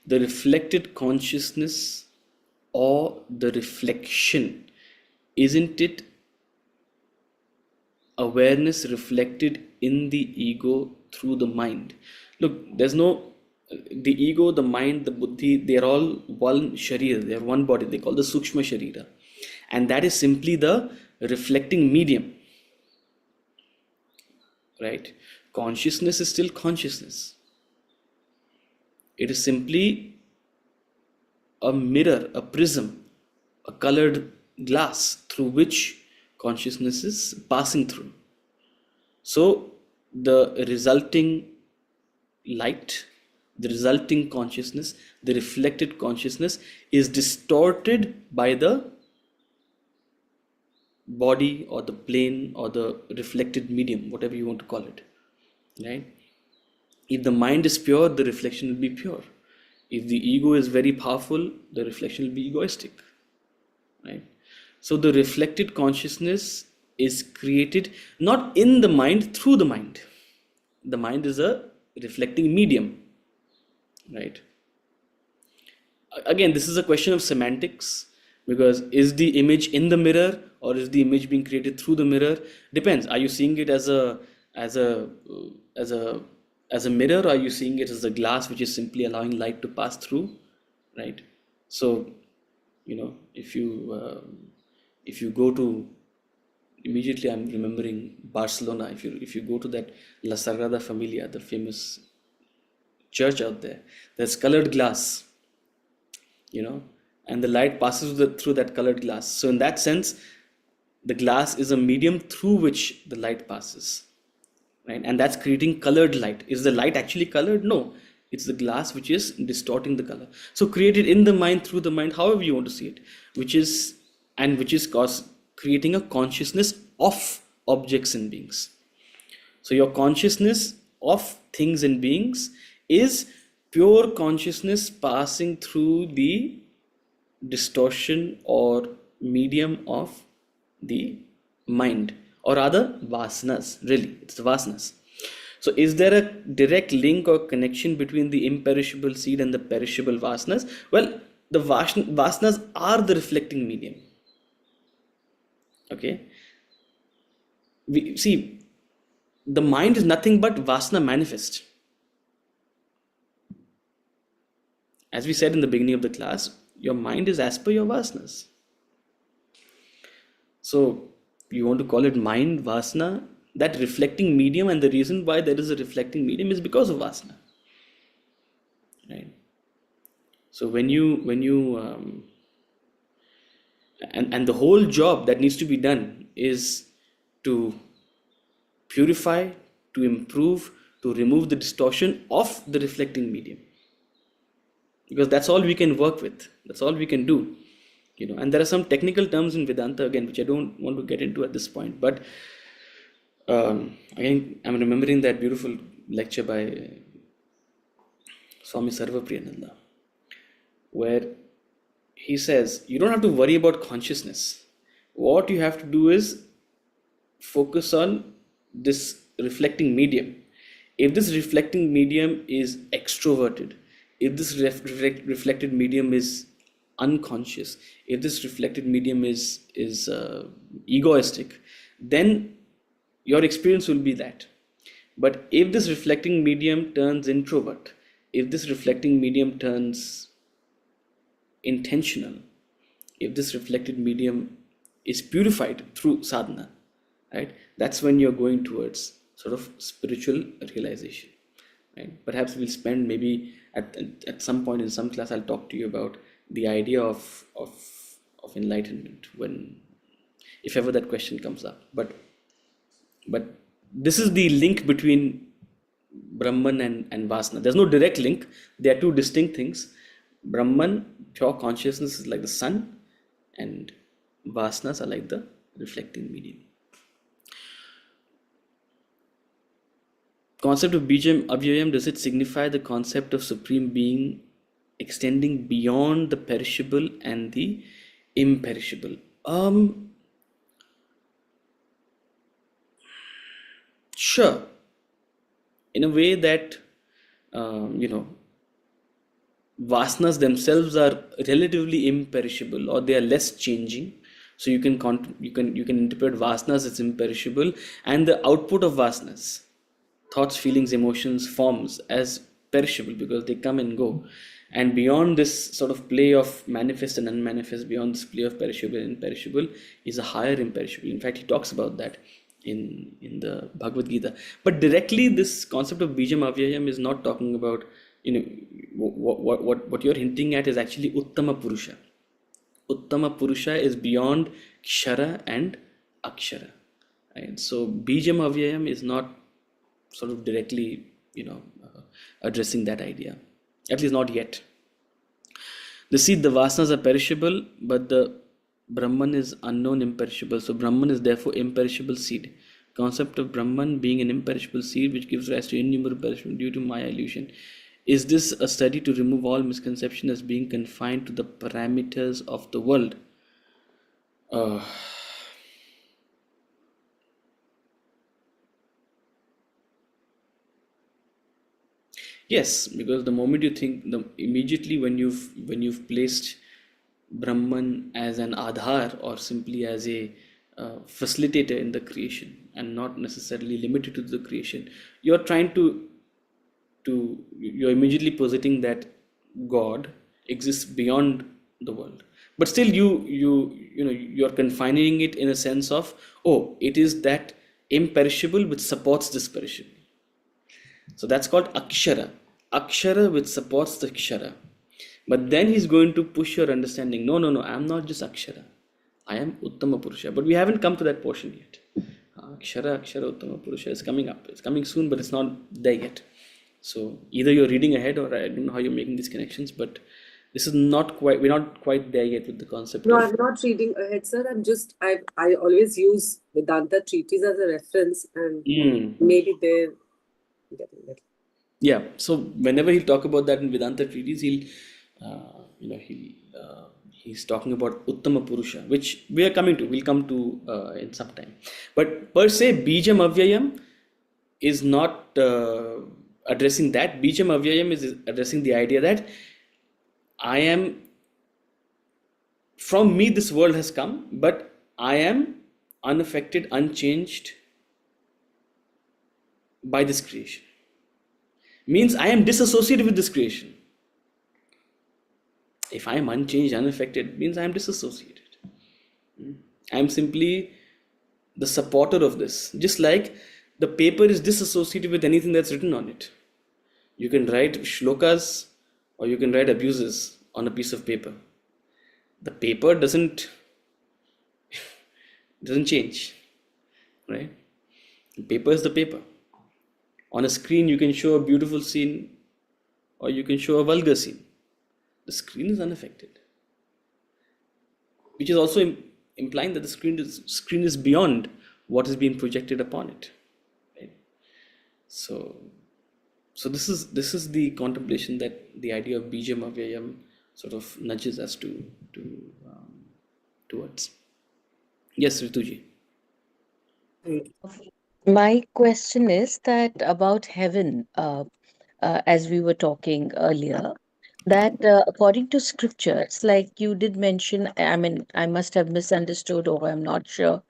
the reflected consciousness or the reflection, isn't it awareness reflected in the ego through the mind? Look, the ego, the mind, the buddhi, they're all one sharira, they're one body, they call the sukshma sharira, and that is simply the reflecting medium, right? Consciousness is still consciousness. It is simply a mirror, a prism, a colored glass through which consciousness is passing through. So the resulting light, the resulting consciousness, the reflected consciousness is distorted by the body or the plane or the reflected medium, whatever you want to call it, right? If the mind is pure, the reflection will be pure. If the ego is very powerful, the reflection will be egoistic, right? So the reflected consciousness is created not in the mind, through the mind. The mind is a reflecting medium, right? Again, this is a question of semantics, because is the image in the mirror or is the image being created through the mirror? Depends. Are you seeing it as a mirror, or are you seeing it as a glass which is simply allowing light to pass through, right? So, if you go to, immediately I'm remembering Barcelona. If you go to that La Sagrada Familia, the famous church out there, there's colored glass, and the light passes through that colored glass. So in that sense, the glass is a medium through which the light passes, right? And that's creating colored light. Is the light actually colored? No, it's the glass which is distorting the color. So created in the mind, through the mind, however you want to see it, which is creating a consciousness of objects and beings. So your consciousness of things and beings is pure consciousness passing through the distortion or medium of the mind, or rather vasanas. Really, it's the vasanas. So is there a direct link or connection between the imperishable seed and the perishable vasanas? Well, the vasanas are the reflecting medium. Okay, we see, the mind is nothing but vasana manifest. As we said in the beginning of the class, your mind is as per your vasanas. So you want to call it mind, vasana, that reflecting medium, and the reason why there is a reflecting medium is because of vasana, right? So when you and the whole job that needs to be done is to purify, to improve, to remove the distortion of the reflecting medium, because that's all we can work with, that's all we can do, and there are some technical terms in Vedanta, again, which I don't want to get into at this point, but again, I'm remembering that beautiful lecture by Swami Sarvapriyananda, where he says you don't have to worry about consciousness. What you have to do is focus on this reflecting medium. If this reflecting medium is extroverted, if this reflected medium is unconscious, if this reflected medium is egoistic, then your experience will be that. But if this reflecting medium turns introvert, if this reflecting medium turns intentional, if this reflected medium is purified through sadhana, right, that's when you're going towards sort of spiritual realization, right? Perhaps we'll spend maybe at some point in some class, I'll talk to you about the idea of enlightenment, if ever that question comes up. But this is the link between Brahman and Vasana. There's no direct link. They are two distinct things. Brahman, pure consciousness, is like the sun, and Vasanas are like the reflecting medium. Concept of Bijam Avyayam, does it signify the concept of Supreme Being extending beyond the perishable and the imperishable? Sure. In a way that, vasanas themselves are relatively imperishable, or they are less changing. So you can interpret vasanas as imperishable, and the output of vasanas, thoughts, feelings, emotions, forms, as perishable, because they come and go. And beyond this sort of play of manifest and unmanifest, beyond this play of perishable and imperishable, is a higher imperishable. In fact, he talks about that in the Bhagavad Gita. But directly, this concept of Bijam Avyayam is not talking about, what you're hinting at is actually Uttama Purusha. Uttama Purusha is beyond Kshara and Akshara, right? So Bijam Avyayam is not sort of directly, addressing that idea. At least not yet. The seed, the vasanas are perishable, but the Brahman is unknown, imperishable. So Brahman is therefore imperishable seed. Concept of Brahman being an imperishable seed which gives rise to innumerable perishable due to Maya illusion. Is this a study to remove all misconception as being confined to the parameters of the world? Yes, because the moment you think, immediately when you've placed Brahman as an Adhar or simply as a facilitator in the creation and not necessarily limited to the creation, you're trying you're immediately positing that God exists beyond the world. But still you're confining it in a sense of, oh, it is that imperishable which supports this perishable. So that's called Akshara. Akshara which supports the Kshara. But then he's going to push your understanding. No, I'm not just Akshara. I am Uttama Purusha. But we haven't come to that portion yet. Akshara, Uttama Purusha is coming up. It's coming soon, but it's not there yet. So either you're reading ahead or I don't know how you're making these connections, but this is we're not quite there yet with the concept No, of. I'm not reading ahead, sir. I always use Vedanta treatise as a reference, and maybe they're getting that. Yeah, so whenever he'll talk about that in Vedanta treatise, he's talking about Uttama Purusha, which we'll come to in some time. But per se, Bijam Avyayam is not addressing that. Bijam Avyayam is addressing the idea that from me this world has come, but I am unaffected, unchanged by this creation. Means I am disassociated with this creation. If I am unchanged, unaffected, means I am disassociated. I am simply the supporter of this. Just like the paper is disassociated with anything that's written on it. You can write shlokas or you can write abuses on a piece of paper. The paper doesn't change, right? The paper is the paper. On a screen, you can show a beautiful scene or you can show a vulgar scene. The screen is unaffected, which is also implying that the screen is beyond what is being projected upon it. Right? So this is the contemplation that the idea of Bijam Avyayam sort of nudges us towards. Yes, Rituji. My question is that about heaven, as we were talking earlier, that according to scriptures, like you did mention, I mean, I must have misunderstood or I'm not sure,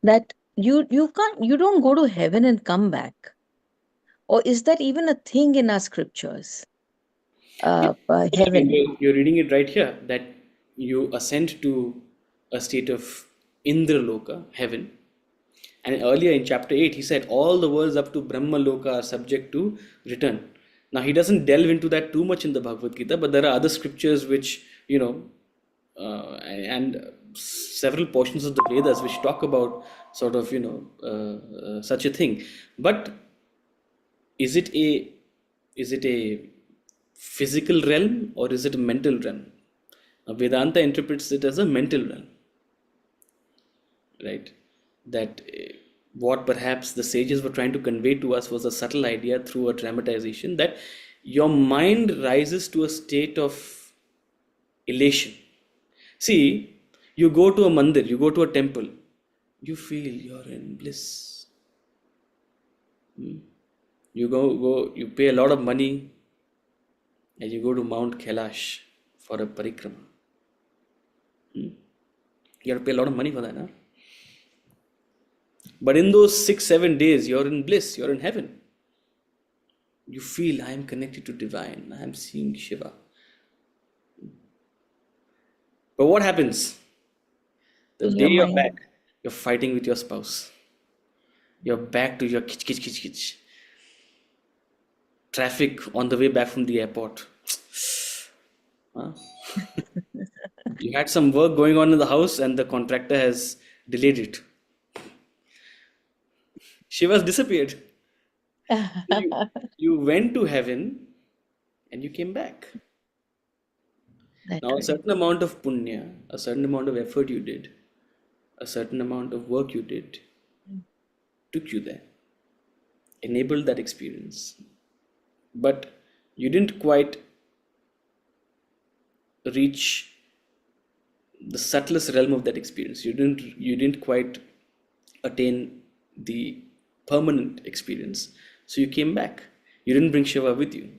that you don't go to heaven and come back. Or is that even a thing in our scriptures? Heaven. You're reading it right here that you ascend to a state of Indraloka, heaven. And earlier in chapter 8, he said all the worlds up to Brahma Loka are subject to return. Now, he doesn't delve into that too much in the Bhagavad Gita, but there are other scriptures which, and several portions of the Vedas which talk about sort of, such a thing. But is it a physical realm or is it a mental realm? Now, Vedanta interprets it as a mental realm, right? That what perhaps the sages were trying to convey to us was a subtle idea through a dramatization that your mind rises to a state of elation. See, you go to a mandir, you go to a temple, you feel you're in bliss. You you pay a lot of money and you go to Mount Kailash for a parikrama. You have to pay a lot of money for that, huh? But in those 6-7 days, you're in bliss, you're in heaven. You feel, I am connected to divine, I am seeing Shiva. But what happens? The In day your you're mind. back, you're fighting with your spouse. You're back to your kich. Traffic on the way back from the airport. Huh? You had some work going on in the house and the contractor has delayed it. Shiva's disappeared. You went to heaven, and you came back. That Now, a way. certain amount of punya, a certain amount of effort you did, a certain amount of work you did, took you there, enabled that experience. But you didn't quite reach the subtlest realm of that experience. You didn't quite attain the permanent experience. So you came back. You didn't bring Shiva with you.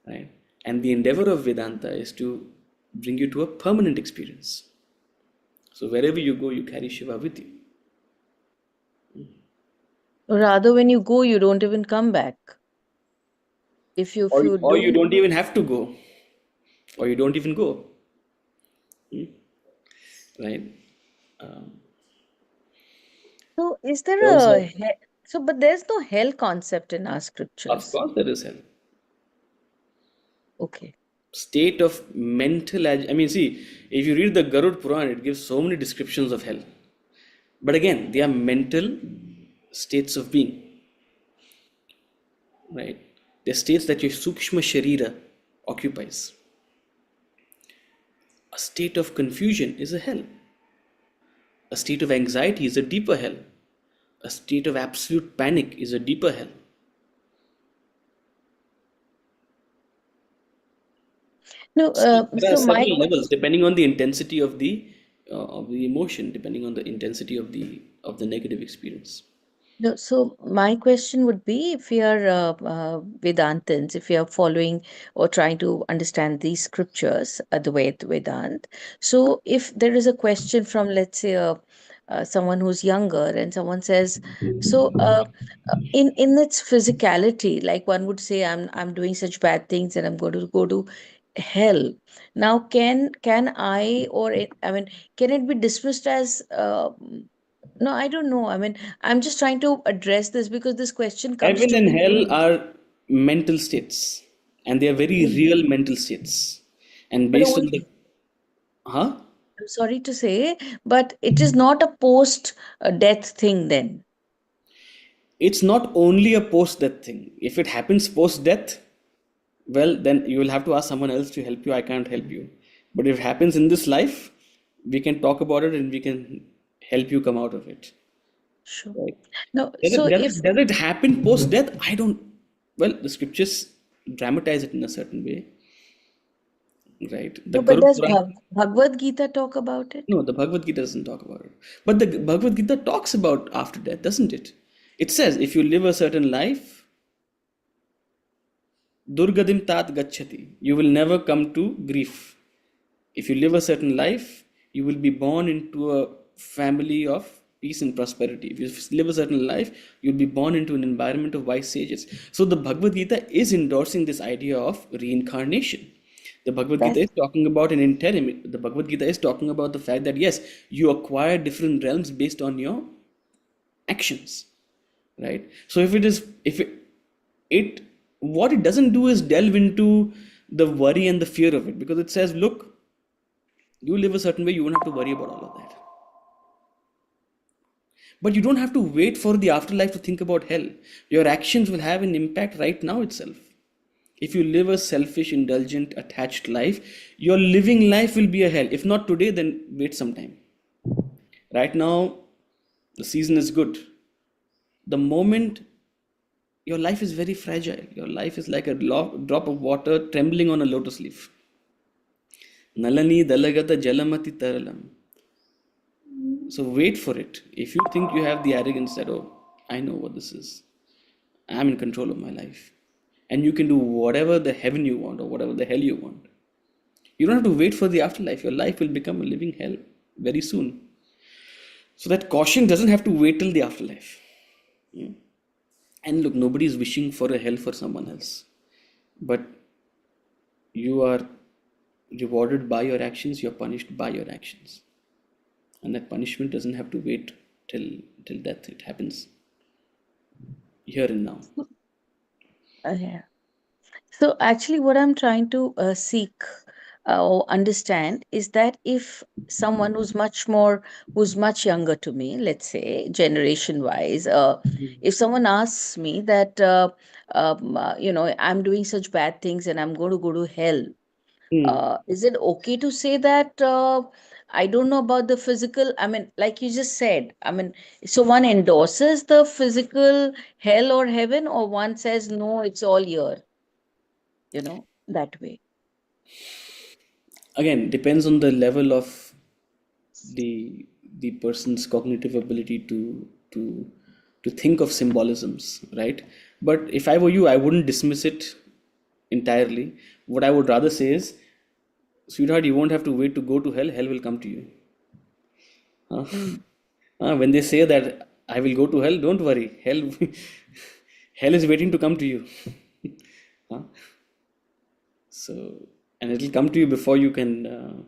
Right? And the endeavor of Vedanta is to bring you to a permanent experience. So wherever you go, you carry Shiva with you. Rather, when you go, you don't even come back. If you Or you don't, don't even have to go. Or you don't even go. Right? so is there Also, a but there's no hell concept in our of scriptures. course, there is hell. Okay. State of mental I mean, see, if you read the Garud Puran, it gives so many descriptions of hell. But again, they are mental states of being, right? They're states that your Sukshma Sharira occupies. A state of confusion is a hell. A state of anxiety is a deeper hell. A state of absolute panic is a deeper hell. No, So there are so my several levels depending on the intensity of the emotion, depending on the intensity of the negative experience. No, so my question would be, if we are Vedantins, if we are following or trying to understand these scriptures, Advaita Vedant, so if there is a question from, let's say, someone who's younger, and someone says, so in its physicality, like one would say, I'm doing such bad things and I'm going to go to hell. Now, can I, or I mean, can it be dismissed as no, I don't know. I mean, I'm just trying to address this because this question comes Heaven to and me. hell are mental states, and they are very real mental states. And But based on only, the, huh? I'm sorry to say, but it is not a post death thing then. It's not only a post-death thing. If it happens post-death, well, then you will have to ask someone else to help you. I can't help you. But if it happens in this life, we can talk about it and we can help you come out of it. Sure. Right? No, Does so it, does if it, does it happen post-death? I don't. Well, the scriptures dramatize it in a certain way, right? The no, but Guru does Puran. Bhagavad Gita talk about it? No, the Bhagavad Gita doesn't talk about it. But the Bhagavad Gita talks about after death, doesn't it? It says if you live a certain life, Durgadim tat gacchati, you will never come to grief. If you live a certain life, you will be born into a family of peace and prosperity. If you live a certain life, you'll be born into an environment of wise sages. So the Bhagavad Gita is endorsing this idea of reincarnation. The Bhagavad Gita That's is talking about an interim. The Bhagavad Gita is talking about the fact that yes, you acquire different realms based on your actions, right? So if it what it doesn't do is delve into the worry and the fear of it, because it says, look, you live a certain way, you won't have to worry about all of that. But you don't have to wait for the afterlife to think about hell. Your actions will have an impact right now itself. If you live a selfish, indulgent, attached life, your living life will be a hell. If not today, then wait some time. Right now, the season is good. The moment your life is very fragile, your life is like a drop of water trembling on a lotus leaf. Nalani dalagata jalamati taralam. So wait for it. If you think you have the arrogance that, oh, I know what this is, I'm in control of my life, and you can do whatever the heaven you want or whatever the hell you want, you don't have to wait for the afterlife. Your life will become a living hell very soon. So that caution doesn't have to wait till the afterlife. And look, nobody is wishing for a hell for someone else, but you are rewarded by your actions, you're punished by your actions. And that punishment doesn't have to wait till death. It happens here and now. Yeah. So actually, what I'm trying to seek or understand is that if someone who's much younger to me, let's say generation wise, if someone asks me that, I'm doing such bad things and I'm going to go to hell, is it okay to say that I don't know about the physical? I mean, like you just said, I mean, so one endorses the physical hell or heaven, or one says, no, it's all here, that way. Again, depends on the level of the person's cognitive ability to think of symbolisms, right? But if I were you, I wouldn't dismiss it entirely. What I would rather say is, sweetheart, you won't have to wait to go to hell. Hell will come to you. Huh? When they say that I will go to hell, don't worry. Hell, hell is waiting to come to you. Huh? So, and it'll come to you before you can.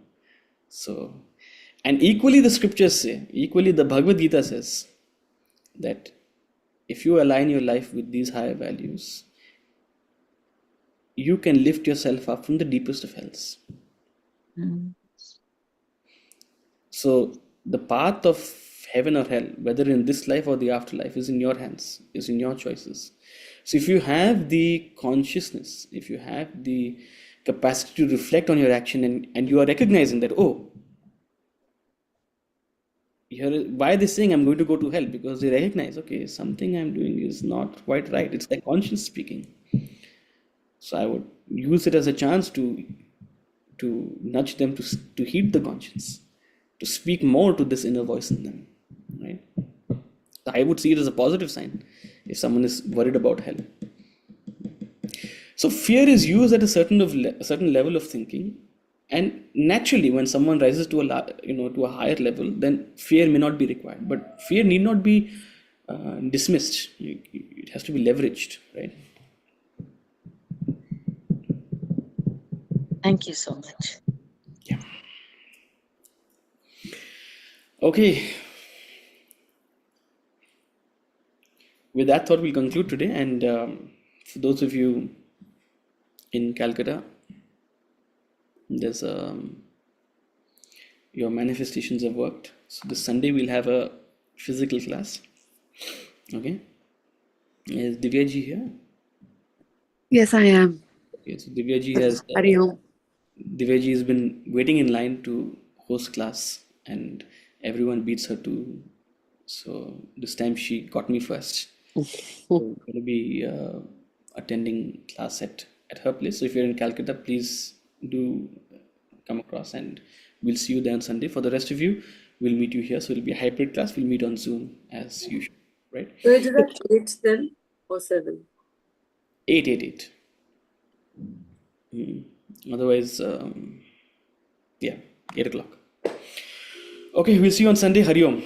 And equally, the scriptures say, equally, the Bhagavad Gita says that if you align your life with these higher values, you can lift yourself up from the deepest of hells. So, the path of heaven or hell, whether in this life or the afterlife, is in your hands, is in your choices. So, if you have the consciousness, if you have the capacity to reflect on your action, and you are recognizing that, oh, why are they saying I'm going to go to hell? Because they recognize, okay, something I'm doing is not quite right. It's like conscience speaking. So I would use it as a chance to nudge them to heed the conscience, to speak more to this inner voice in them, right? So I would see it as a positive sign if someone is worried about hell. So fear is used at a certain level of thinking. And naturally, when someone rises to a higher level, then fear may not be required. But fear need not be dismissed. It has to be leveraged, right? Thank you so much. Yeah. Okay. With that thought, we'll conclude today. And for those of you in Calcutta, there's your manifestations have worked. So this Sunday we'll have a physical class. Okay. Is Divyaji here? Yes, I am. Okay, so Divyaji has been waiting in line to host class, and everyone beats her to. So this time she got me first. So I'm going to be attending class at her place. So if you're in Calcutta, please do come across, and we'll see you there on Sunday. For the rest of you, we'll meet you here. So it'll be a hybrid class. We'll meet on Zoom as usual, right? So it is at 8 then or 7? 8. Otherwise, yeah, 8 o'clock. Okay, we'll see you on Sunday. Hari Om.